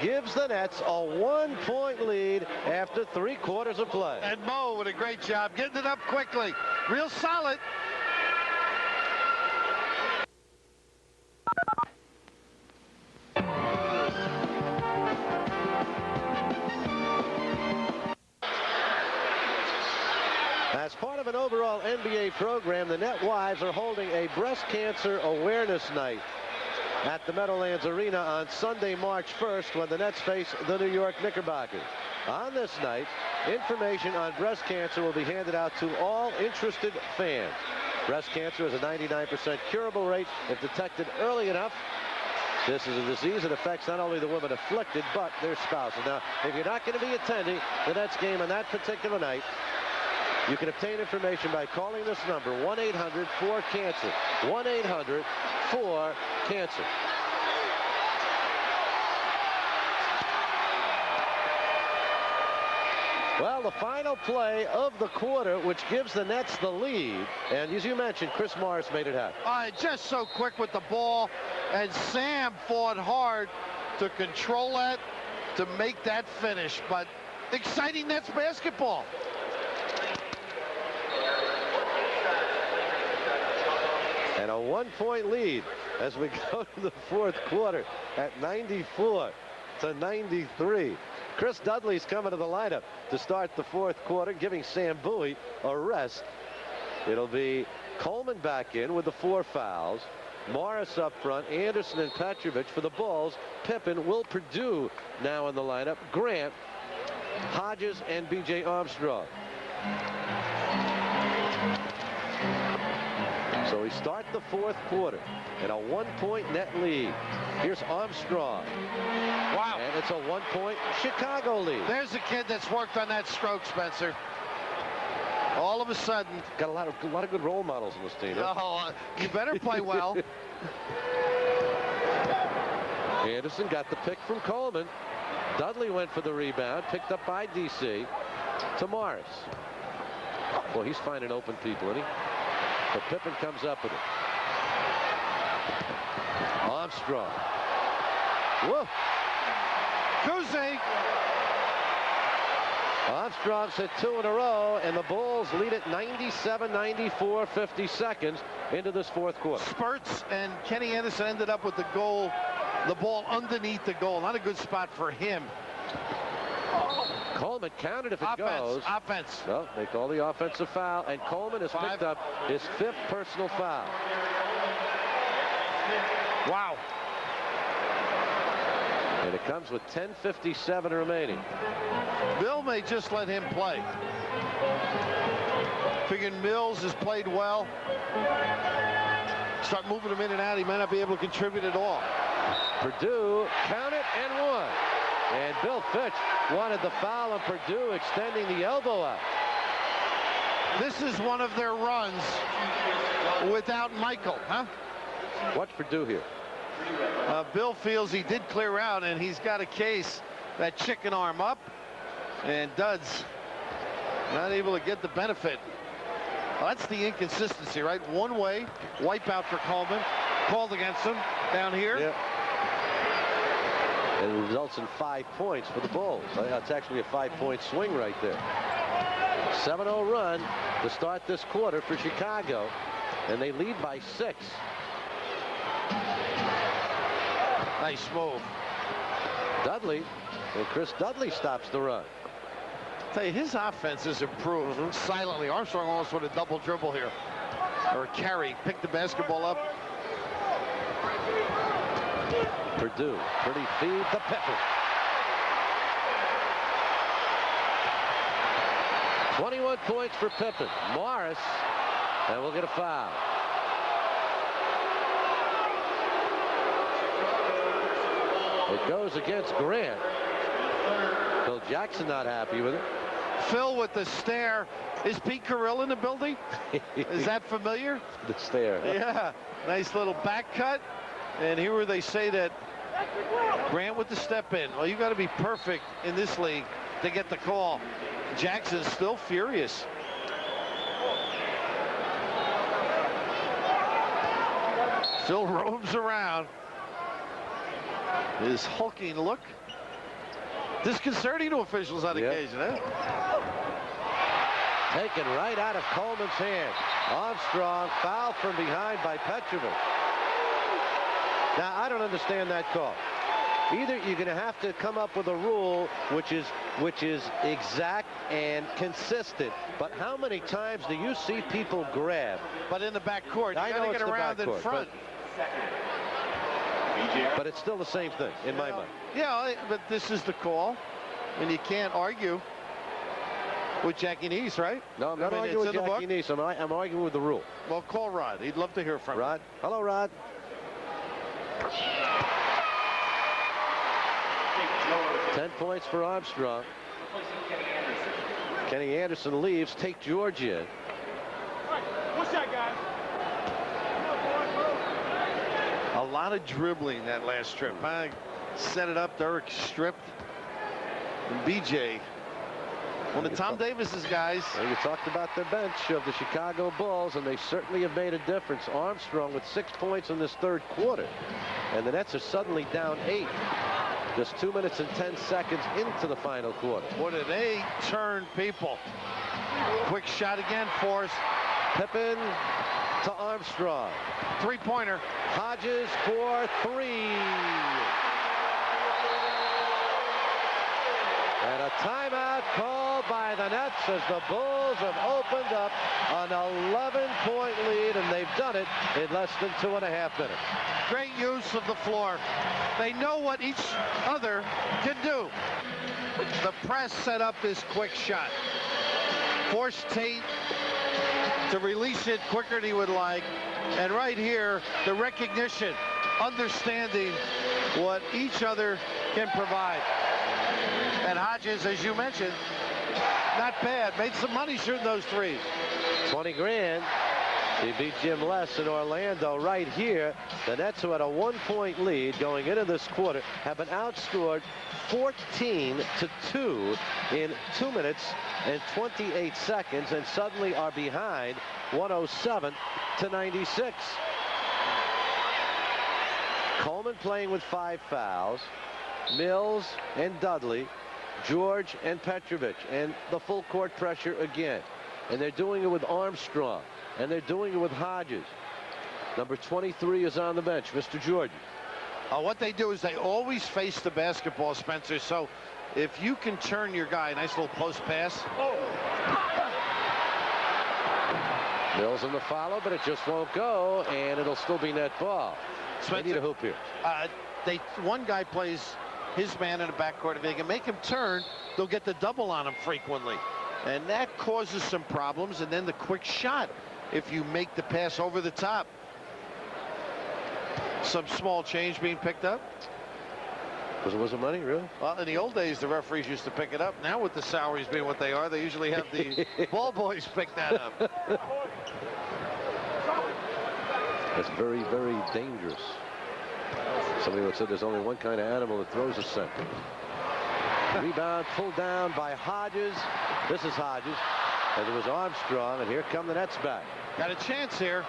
gives the Nets a 1-point lead after 3 quarters of play. And Mo with a great job getting it up quickly. Real solid. As part of an overall NBA program, the Net Wives are holding a breast cancer awareness night at the Meadowlands Arena on Sunday, March 1st, when the Nets face the New York Knickerbockers. On this night, information on breast cancer will be handed out to all interested fans. Breast cancer has a 99% curable rate if detected early enough. This is a disease that affects not only the women afflicted, but their spouses. Now, if you're not going to be attending the Nets game on that particular night, you can obtain information by calling this number, 1-800-4-CANCER. 1-800-4-CANCER. Well, the final play of the quarter, which gives the Nets the lead. And as you mentioned, Chris Morris made it happen. Just so quick with the ball. And Sam fought hard to control that, to make that finish. But exciting Nets basketball. And a 1-point lead as we go to the fourth quarter at 94-93. Chris Dudley's coming to the lineup to start the fourth quarter, giving Sam Bowie a rest. It'll be Coleman back in with the 4 fouls. Morris up front, Anderson and Petrovic for the Bulls. Pippen, Will Perdue now in the lineup. Grant, Hodges, and B.J. Armstrong. So we start the fourth quarter in a 1-point net lead. Here's Armstrong. Wow. And it's a 1-point Chicago lead. There's a kid that's worked on that stroke, Spencer. All of a sudden. Got a lot of good role models in this team. Huh? Oh, you better play well. Anderson got the pick from Coleman. Dudley went for the rebound, picked up by DC to Morris. Well, he's finding open people, isn't he? But Pippen comes up with it. Armstrong. Whoa. Kuzi. Armstrong's hit 2 in a row, and the Bulls lead it 97-94, 50 seconds into this fourth quarter. Spurts, and Kenny Anderson ended up with the goal, the ball underneath the goal. Not a good spot for him. Coleman counted if it goes. Offense. No, they call the offensive foul, and Coleman has picked up his 5th personal foul. Wow. And it comes with 10:57 remaining. Bill may just let him play. Figuring Mills has played well. Start moving him in and out. He may not be able to contribute at all. Purdue count it and one. And Bill Fitch wanted the foul on Purdue, extending the elbow out. This is one of their runs without Michael, huh? Watch Purdue here. Bill feels he did clear out, and he's got a case. That chicken arm up, and Duds not able to get the benefit. Well, that's the inconsistency, right? One way, wipeout for Coleman, called against him down here. Yeah. And it results in 5 points for the Bulls. It's actually a 5-point swing right there. 7-0 run to start this quarter for Chicago, and they lead by 6. Nice move. Dudley, and Chris Dudley stops the run. Tell you, his offense has improved silently. Armstrong almost with a double dribble here, or a carry. Picked the basketball up. Purdue, pretty feed to Pippen. 21 points for Pippen. Morris, and we'll get a foul. It goes against Grant. Phil Jackson not happy with it. Phil with the stare. Is Pete Carrill in the building? Is that familiar? The stare. Yeah. Nice little back cut. And here where they say that Grant with the step in. Well, you got to be perfect in this league to get the call. Jackson's still furious. Phil roams around. His hulking look disconcerting to officials on occasion. Eh? Taken right out of Coleman's hand. Armstrong foul from behind by Petrovic. Now, I don't understand that call. Either you're going to have to come up with a rule which is exact and consistent. But how many times do you see people grab? But in the back court, you got to get around in front. But it's still the same thing in my mind. Yeah, but this is the call, and you can't argue with Jackie Neese, right? No, I'm not arguing with Jackie Neese. I'm arguing with the rule. Well, call Rod. He'd love to hear from Rod. Hello, Rod. Take 10 points for Armstrong. Kenny Anderson leaves. Take George in. What's that, guys? A lot of dribbling that last trip. I set it up. Dirk stripped. And BJ, one of Tom Davis's guys. Well, you talked about the bench of the Chicago Bulls, and they certainly have made a difference. Armstrong with 6 points in this third quarter. And the Nets are suddenly down 8. Just 2 minutes and 10 seconds into the final quarter. What did they turn people? Quick shot again, forced. Pippen to Armstrong. Three-pointer. Hodges for 3. And a timeout called by the Nets as the Bulls have opened up an 11-point lead, and they've done it in less than 2.5 minutes. Great use of the floor. They know what each other can do. The press set up this quick shot. Forced Tate to release it quicker than he would like. And right here, the recognition, understanding what each other can provide. And Hodges, as you mentioned, not bad. Made some money shooting those threes. 20 grand. He beat Jim Les in Orlando right here. The Nets, who had a 1-point lead going into this quarter, have been outscored 14-2 in 2 minutes and 28 seconds, and suddenly are behind 107-96. Coleman playing with 5 fouls. Mills and Dudley, George and Petrovic, and the full court pressure again. And they're doing it with Armstrong, and they're doing it with Hodges. Number 23 is on the bench, Mr. Jordan. What they do is they always face the basketball, Spencer. So if you can turn your guy, nice little post pass. Mills in the follow, but it just won't go, and it'll still be net ball. They need a hoop here. One guy plays his man in the backcourt. If they can make him turn, they'll get the double on him frequently. And that causes some problems. And then the quick shot, if you make the pass over the top. Some small change being picked up. Was it money, really? Well, in the old days, the referees used to pick it up. Now, with the salaries being what they are, they usually have the ball boys pick that up. That's very, very dangerous. Somebody would say there's only one kind of animal that throws a center. Rebound pulled down by Hodges. This is Hodges. And it was Armstrong, and here come the Nets back. Got a chance here.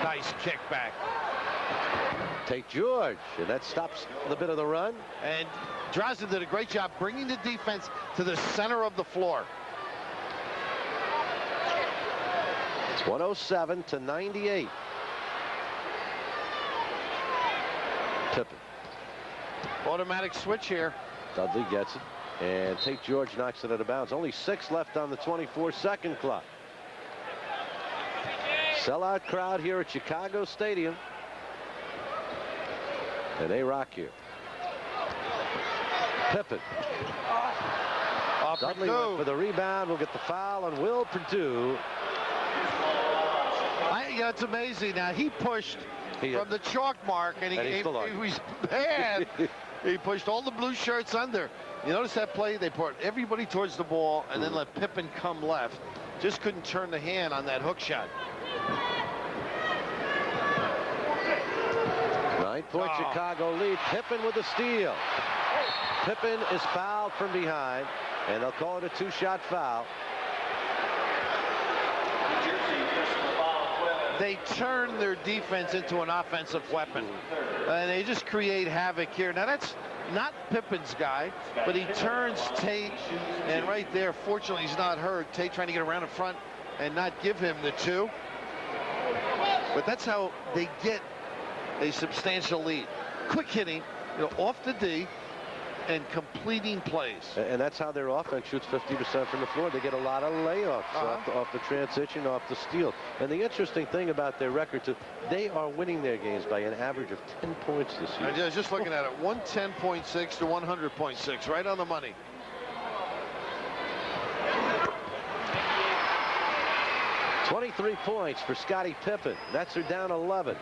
Nice kick back. Tate George, and that stops a bit of the run. And Drazen did a great job bringing the defense to the center of the floor. It's 107 to 98. Pippen. Automatic switch here. Dudley gets it, and Tate George knocks it out of bounds. Only 6 left on the 24-second clock. Sellout crowd here at Chicago Stadium. And they rock here. Pippen. Dudley went for the rebound. Will get the foul on Will Perdue. It's amazing. Now, he pushed from the chalk mark, and he was bad. He pushed all the blue shirts under. You notice that play? They put everybody towards the ball and then let Pippen come left. Just couldn't turn the hand on that hook shot. 9-point Chicago lead. Pippen with the steal. Pippen is fouled from behind, and they'll call it a 2-shot foul. They turn their defense into an offensive weapon, and they just create havoc here. Now, that's not Pippen's guy, but he turns Tate, and right there, fortunately, he's not hurt. Tate trying to get around in front and not give him the 2. But that's how they get a substantial lead. Quick hitting, off the D, and completing plays. And that's how their offense shoots 50% from the floor. They get a lot of layups off the transition, off the steal. And the interesting thing about their record, too, they are winning their games by an average of 10 points this year. I was just looking at it, 110.6 to 100.6, right on the money. 23 points for Scottie Pippen. Nets are down 11.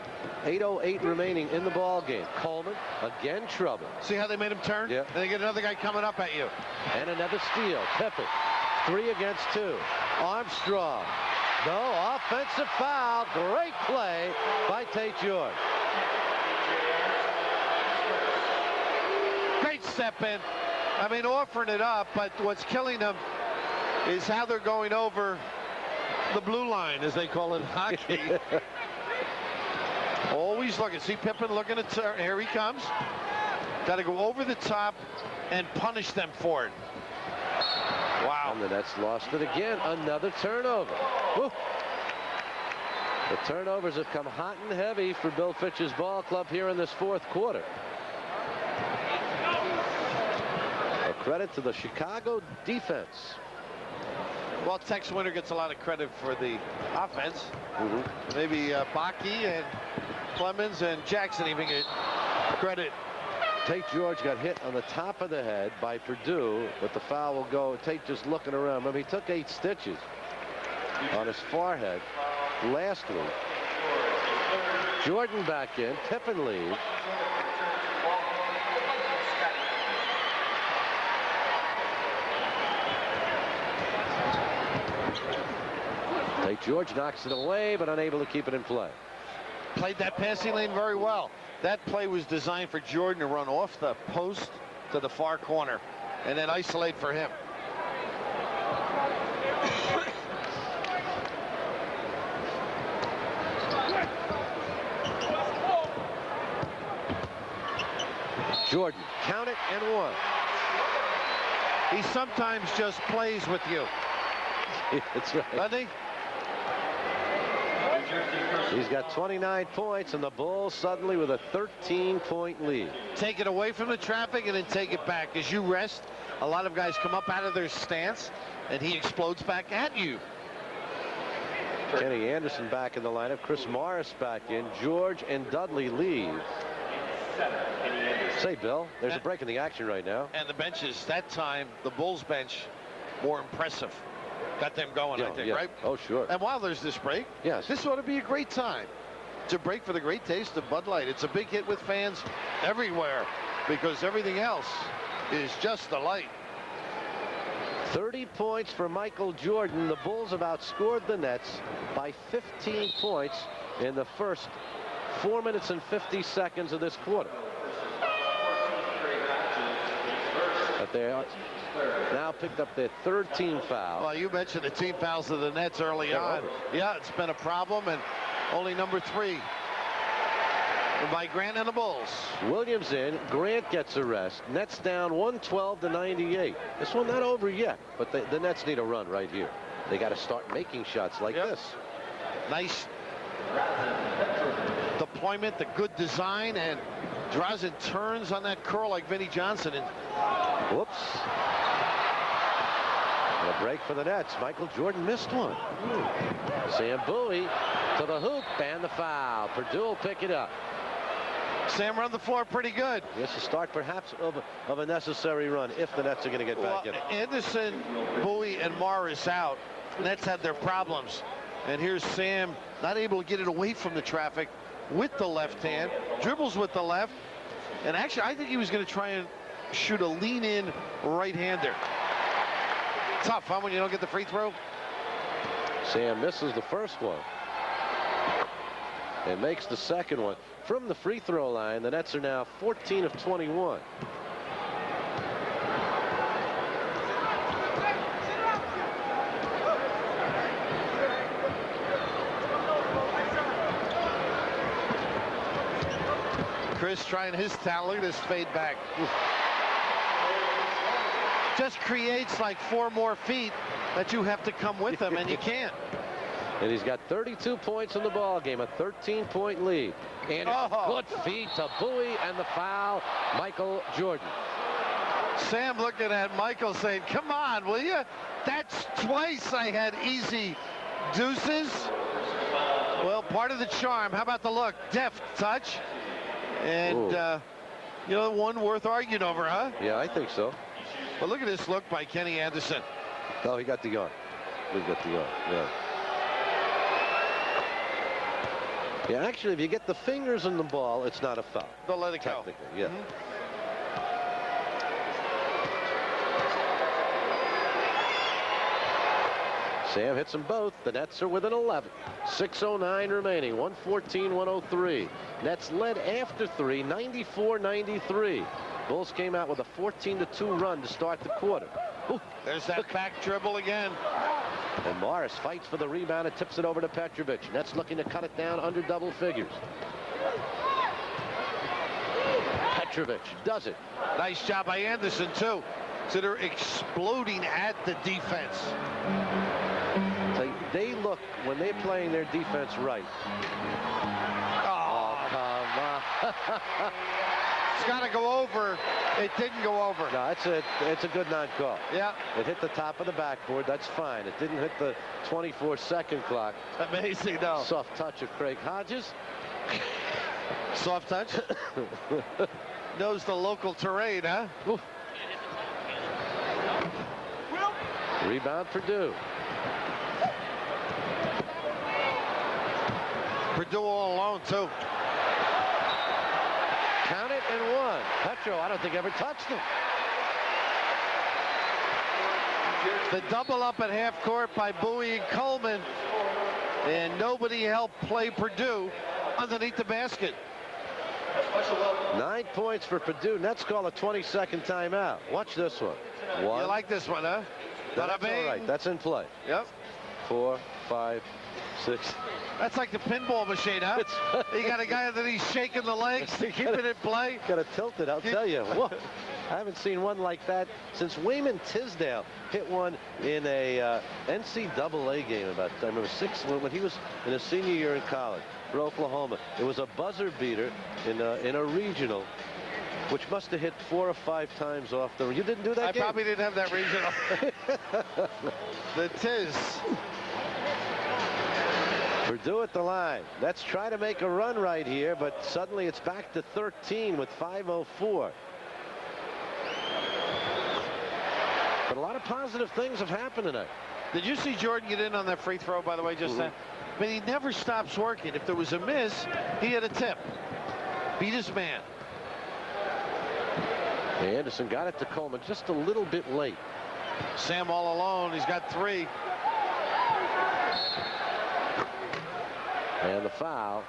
8:08 remaining in the ball game. Coleman, again trouble. See how they made him turn? Yeah. And they get another guy coming up at you. And another steal. Pippen, 3 against 2. Armstrong. No, offensive foul. Great play by Tate George. Great step in. I mean, offering it up, but what's killing them is how they're going over the blue line, as they call it in hockey. Always looking. See Pippen looking at turn. Here he comes. Got to go over the top and punish them for it. Wow. And the Nets lost it again. Another turnover. Woo. The turnovers have come hot and heavy for Bill Fitch's ball club here in this 4th quarter. A credit to the Chicago defense. Well, Tex Winter gets a lot of credit for the offense. Maybe Bakke and Clemens and Jackson even get credit. Tate George got hit on the top of the head by Perdue, but the foul will go. Tate just looking around. Remember, he took 8 stitches on his forehead last week. Jordan back in. Pippen leads. Tate George knocks it away, but unable to keep it in play. Played that passing lane very well. That play was designed for Jordan to run off the post to the far corner and then isolate for him. Jordan, count it and 1. He sometimes just plays with you. That's right. Doesn't he? He's got 29 points, and the Bulls suddenly with a 13-point lead. Take it away from the traffic and then take it back. As you rest, a lot of guys come up out of their stance, and he explodes back at you. Kenny Anderson back in the lineup. Chris Morris back in. George and Dudley leave. Say, Bill, there's a break in the action right now. And the benches, that time, the Bulls bench more impressive. Got them going, I think, right? Oh, sure. And while there's this break, yes, this ought to be a great time to break for the great taste of Bud Light. It's a big hit with fans everywhere because everything else is just the light. 30 points for Michael Jordan. The Bulls have outscored the Nets by 15 points in the first 4 minutes and 50 seconds of this quarter. But they now picked up their third team foul. Well, you mentioned the team fouls of the Nets early on. Yeah, it's been a problem, and only number 3 by Grant and the Bulls. Williams in, Grant gets a rest. Nets down 112-98. This one not over yet, but the Nets need a run right here. They got to start making shots like this. Nice deployment, the good design, and Drazen turns on that curl like Vinnie Johnson. And whoops. And a break for the Nets. Michael Jordan missed one. Sam Bowie to the hoop and the foul. Purdue will pick it up. Sam run the floor pretty good. This is start perhaps of a necessary run if the Nets are going to get back in. Anderson, Bowie, and Morris out. Nets had their problems. And here's Sam not able to get it away from the traffic with the left hand. Dribbles with the left. And actually, I think he was going to try and shoot a lean-in right-hander. Tough, huh, when you don't get the free throw? Sam misses the first one and makes the second one. From the free throw line, the Nets are now 14 of 21. Chris trying his talent. Look at this fade back. Just creates like 4 more feet that you have to come with him, and you can't. And he's got 32 points in the ball game, a 13-point lead. And good feed to Bowie, and the foul, Michael Jordan. Sam looking at Michael saying, come on, will you? That's twice I had easy deuces. Well, part of the charm. How about the look? Deft touch. And, you know, one worth arguing over, huh? Yeah, I think so. But look at this look by Kenny Anderson. Oh, he got the arm. He got the arm, yeah. Yeah, actually, if you get the fingers in the ball, it's not a foul. They'll let it go. Yeah. Sam hits them both. The Nets are within 11. 6:09 remaining. 114-103. Nets led after 3, 94-93. Bulls came out with a 14-2 run to start the quarter. Ooh. There's that back dribble again. And Morris fights for the rebound and tips it over to Petrovic. Nets looking to cut it down under double figures. Petrovic does it. Nice job by Anderson, too. So they're exploding at the defense. They look, when they're playing their defense right. Oh, come on. It's got to go over. It didn't go over. No, it's a good non-call. Yeah. It hit the top of the backboard. That's fine. It didn't hit the 24-second clock. Amazing, though. Soft touch of Craig Hodges. Soft touch. Knows the local terrain, huh? Oof. Rebound Purdue. Purdue all alone, too. Count it and one. Petro, I don't think ever touched him. The double up at half court by Bowie and Coleman. And nobody helped play Purdue underneath the basket. 9 points for Purdue. Nets call a 20-second timeout. Watch this one. You like this one, huh? That's all right. That's in play. Yep. 4, 5, 6. That's like the pinball machine, huh? You got a guy underneath shaking the legs to keep it in play. Got to tilt it, I'll tell you. Whoa. I haven't seen one like that since Wayman Tisdale hit one in a NCAA game about, I remember, when he was in his senior year in college for Oklahoma. It was a buzzer beater in a regional, which must have hit 4 or 5 times off the. You didn't do that game? I probably didn't have that regional. The Tiz. Purdue at the line. Let's try to make a run right here, but suddenly it's back to 13 with 5:04. But a lot of positive things have happened tonight. Did you see Jordan get in on that free throw, by the way, just then? But he never stops working. If there was a miss, he had a tip. Beat his man. Anderson got it to Coleman just a little bit late. Sam all alone. He's got 3. And the foul.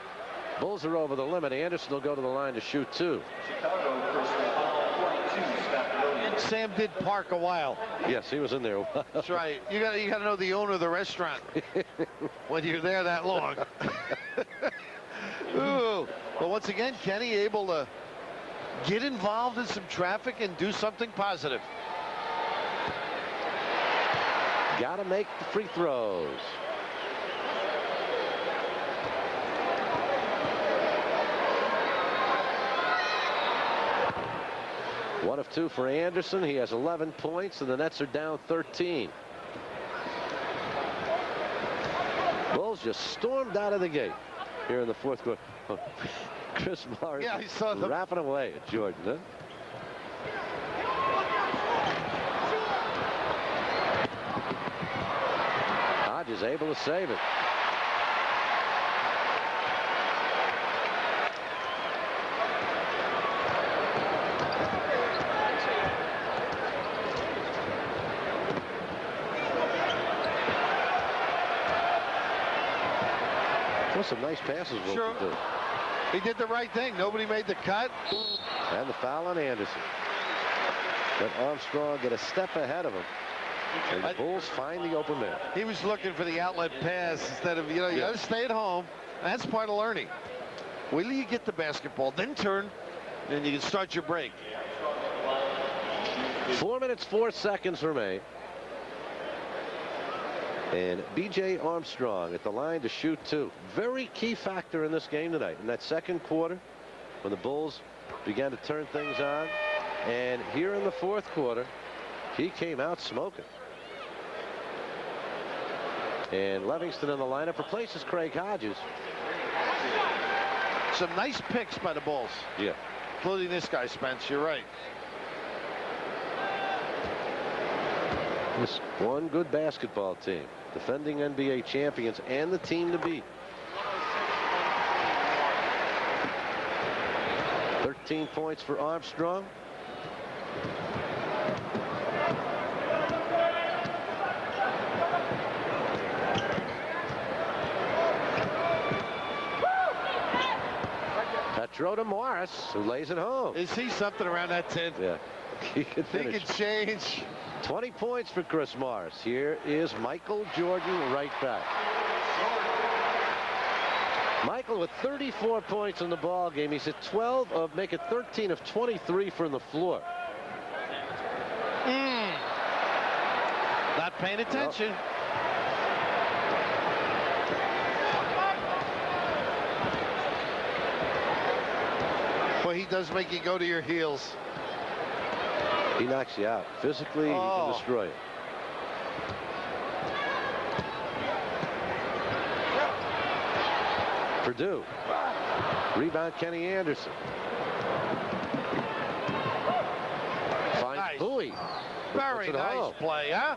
Bulls are over the limit. Anderson will go to the line to shoot 2. Chicago personal foul, 42, Scott Williams. Sam did park a while. Yes, he was in there. That's right. You got to know the owner of the restaurant when you're there that long. Ooh. But once again, Kenny able to get involved in some traffic and do something positive. Got to make the free throws. One of 2 for Anderson. He has 11 points, and the Nets are down 13. Bulls just stormed out of the gate here in the 4th quarter. Chris Morris wrapping away at Jordan. Huh? Hodges able to save it. Some nice passes. Sure. He did the right thing. Nobody made the cut. And the foul on Anderson. But Armstrong get a step ahead of him. And the Bulls find the open man. He was looking for the outlet pass instead of, you got to stay at home. That's part of learning. Wait till you get the basketball, then turn, and you can start your break. 4 minutes, 4 seconds remain. And B.J. Armstrong at the line to shoot 2. Very key factor in this game tonight. In that 2nd quarter, when the Bulls began to turn things on. And here in the 4th quarter, he came out smoking. And Livingston in the lineup replaces Craig Hodges. Some nice picks by the Bulls. Yeah. Including this guy, Spence. You're right. This one good basketball team. Defending NBA champions and the team to beat. 13 points for Armstrong. Petro to Morris, who lays it home. Is he something around that 10? Yeah. He could finish. He could change. 20 points for Chris Morris. Here is Michael Jordan right back. Michael with 34 points in the ball game. He's at 12 of, make it 13 of 23 from the floor. Not paying attention. Nope. Well, he does make you go to your heels. He knocks you out. Physically, he can destroy you. Purdue. Rebound, Kenny Anderson. Finds Bowie. Very nice play, huh?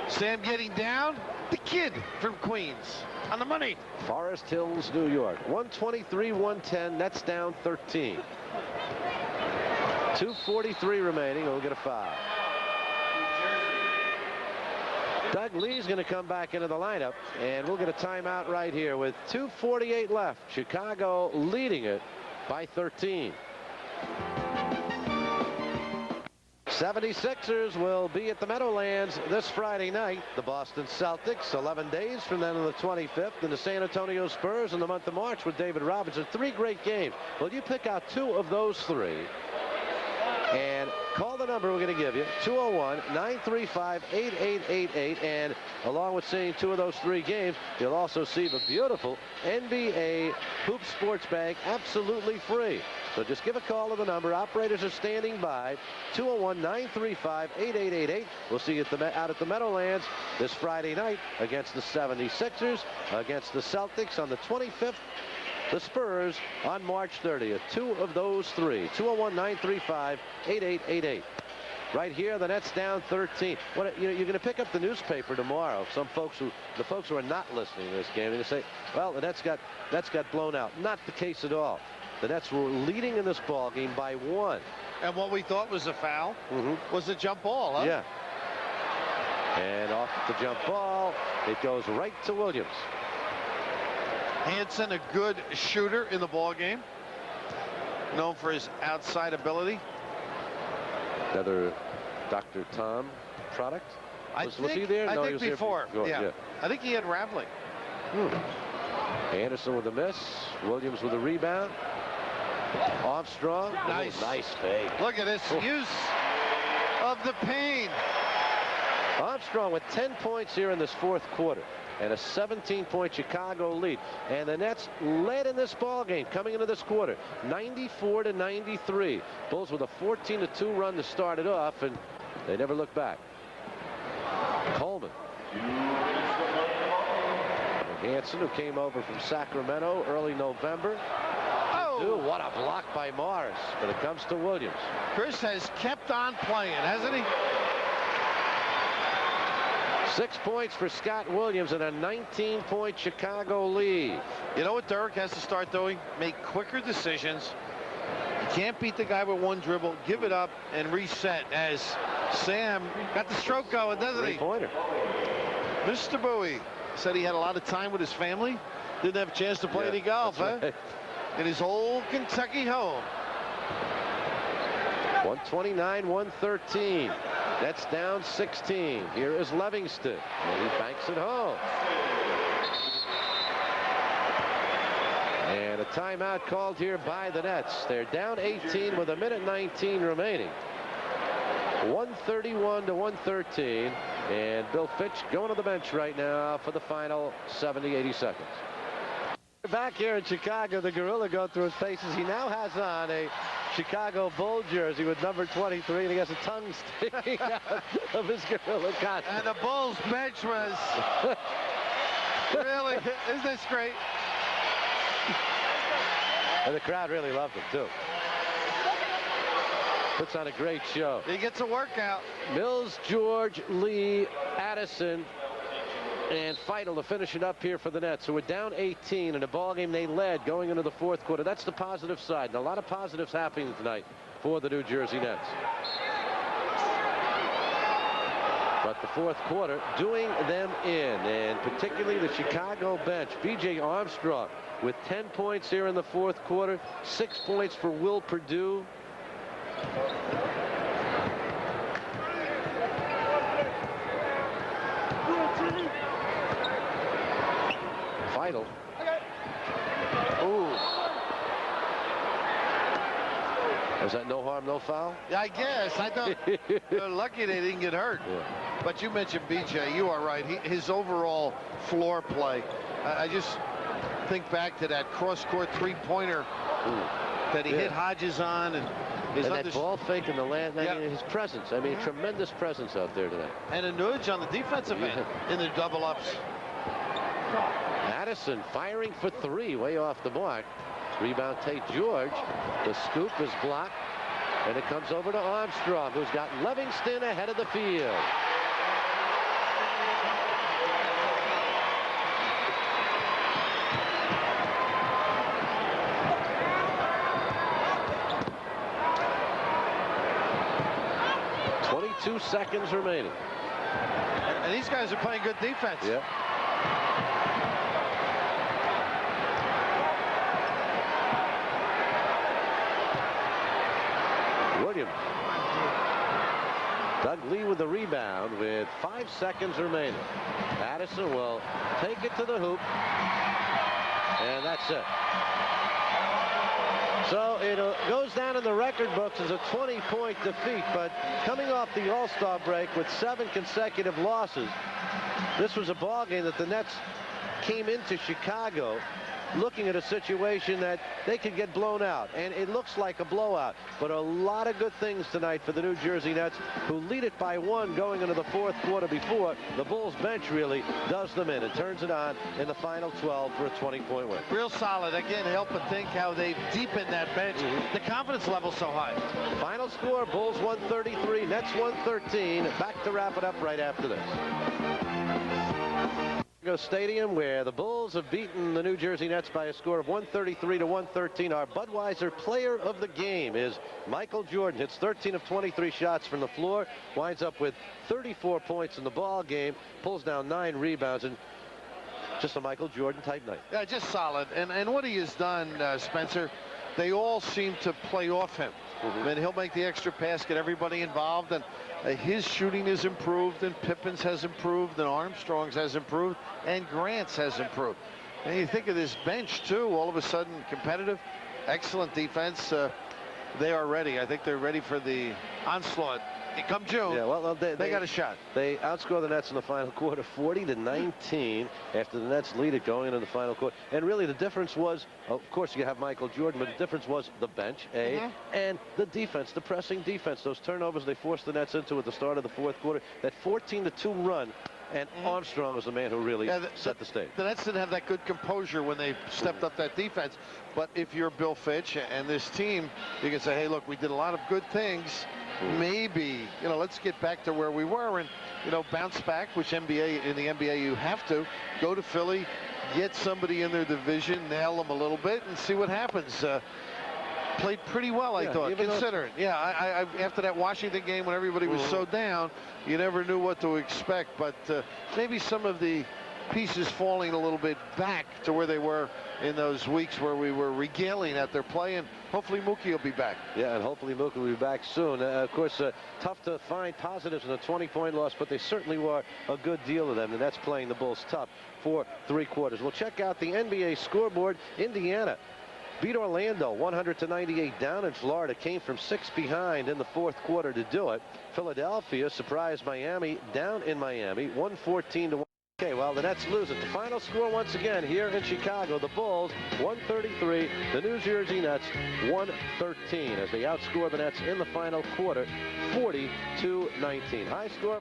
Sam getting down. The kid from Queens on the money. Forest Hills, New York. 123-110. Nets down 13. 2:43 remaining. We'll get a foul. Doug Lee's going to come back into the lineup, and we'll get a timeout right here with 2:48 left. Chicago leading it by 13. 76ers will be at the Meadowlands this Friday night. The Boston Celtics 11 days from then on the 25th, and the San Antonio Spurs in the month of March with David Robinson. 3 great games. Well, you pick out 2 of those 3. And call the number we're going to give you, 201-935-8888. And along with seeing 2 of those 3 games, you'll also see the beautiful NBA Hoop Sports Bag absolutely free. So just give a call to the number. Operators are standing by. 201-935-8888. We'll see you out at the Meadowlands this Friday night against the 76ers, against the Celtics on the 25th. The Spurs on March 30th. 2 of those 3. 201-935-8888. Right here, the Nets down 13. You're going to pick up the newspaper tomorrow. The folks who are not listening to this game, they're going to say, well, the Nets got blown out. Not the case at all. The Nets were leading in this ball game by 1. And what we thought was a foul was a jump ball, huh? Yeah. And off the jump ball, it goes right to Williams. Hansen, a good shooter in the ball game, known for his outside ability. Another Dr. Tom product. Was he there? I No, he think was before. Here Yeah. I think he had Ravling. Anderson with a miss. Williams with a rebound. Armstrong. Nice. Oh, nice fake. Look at this use of the pain. Armstrong with 10 points here in this fourth quarter and a 17-point Chicago lead. And the Nets led in this ball game coming into this quarter, 94-93. Bulls with a 14-2 run to start it off, and they never look back. Coleman. And Hansen, who came over from Sacramento early November. Oh, what a block by Morris, but it comes to Williams. Chris has kept on playing, hasn't he? 6 points for Scott Williams and a 19-point Chicago lead. You know what Dirk has to start doing? Make quicker decisions. You can't beat the guy with one dribble. Give it up and reset, as Sam got the stroke going, doesn't he? Three-pointer. Mr. Bowie said he had a lot of time with his family. Didn't have a chance to play any golf, huh? Right. In his old Kentucky home. 129-113. That's down 16. Here is Livingston, and he banks it home. And a timeout called here by the Nets. They're down 18 with 1:19 remaining. 131-113. And Bill Fitch going to the bench right now for the final 70-80 seconds. Back here in Chicago, the gorilla going through his paces. He now has on a Chicago Bull jersey with number 23, and he has a tongue sticking out of his gorilla costume. And the Bulls bench was really, isn't this great? And the crowd really loved him too. Puts on a great show. He gets a workout. Mills, George, Lee, Addison, and Feigl to finish it up here for the Nets, who were down 18 in a ball game they led going into the fourth quarter. That's the positive side, and a lot of positives happening tonight for the New Jersey Nets. But the fourth quarter doing them in, and particularly the Chicago bench. B.J. Armstrong with 10 points here in the fourth quarter, 6 points for Will Perdue. Feigl. Ooh. Was that no harm, no foul? Yeah, I guess. I thought they're lucky they didn't get hurt. Yeah. But you mentioned BJ. You are right. His overall floor play. I just think back to that cross-court three-pointer that he hit Hodges on, and that ball fake in the land. I mean, his presence. I mean, tremendous presence out there tonight. And a nudge on the defensive end in the double-ups. Addison firing for three, way off the mark. Rebound Tate George. The scoop is blocked, and it comes over to Armstrong, who's got Livingston ahead of the field. .22 seconds remaining. And these guys are playing good defense. Yeah. Williams. Doug Lee with the rebound with 5 seconds remaining. Addison will take it to the hoop. And that's it. So it goes down in the record books as a 20-point defeat, but coming off the All-Star break with 7 consecutive losses, this was a ball game that the Nets came into Chicago looking at a situation that they could get blown out, and it looks like a blowout. But a lot of good things tonight for the New Jersey Nets, who lead it by 1 going into the 4th quarter before the Bulls bench really does them in and turns it on in the final 12 for a 20-point win. Real solid. Again, help but think how they've deepened that bench. The confidence level so high. Final score, Bulls 133, Nets 113. Back to wrap it up right after this. Stadium, where the Bulls have beaten the New Jersey Nets by a score of 133 to 113. Our Budweiser player of the game is Michael Jordan. Hits 13 of 23 shots from the floor, winds up with 34 points in the ball game, pulls down 9 rebounds, and just a Michael Jordan type night. Yeah, just solid. And what he has done, Spencer, they all seem to play off him. And he'll make the extra pass, get everybody involved, and his shooting has improved, and Pippen's has improved, and Armstrong's has improved, and Grant's has improved. And you think of this bench too, all of a sudden competitive, excellent defense. They are ready. I think they're ready for the onslaught. Come June, yeah, well, they got a shot. They outscore the Nets in the final quarter 40 to 19 after the Nets lead it going into the final quarter. And really the difference was, of course, you have Michael Jordan, but the difference was the bench, and the defense, the pressing defense. Those turnovers they forced the Nets into at the start of the 4th quarter. That 14-2 run. And Armstrong was the man who really set the stage. The Nets didn't have that good composure when they stepped up that defense. But if you're Bill Fitch and this team, you can say, hey, look, we did a lot of good things. Maybe, let's get back to where we were and, bounce back, which in the NBA you have to. Go to Philly, get somebody in their division, nail them a little bit, and see what happens. Played pretty well, I thought, considering. Yeah, I after that Washington game when everybody was so down, you never knew what to expect. But maybe some of the pieces falling a little bit back to where they were in those weeks where we were regaling at their play, and hopefully Mookie will be back. Yeah, and hopefully Mookie will be back soon. Of course, tough to find positives in a 20-point loss, but they certainly were a good deal of them, and that's playing the Bulls tough for 3 quarters. We'll check out the NBA scoreboard. Indiana beat Orlando 100-98 down in Florida. Came from 6 behind in the 4th quarter to do it. Philadelphia surprised Miami down in Miami 114-1. Okay, well, the Nets lose it. The final score once again here in Chicago. The Bulls 133, the New Jersey Nets 113 as they outscore the Nets in the final quarter 40-19. High score.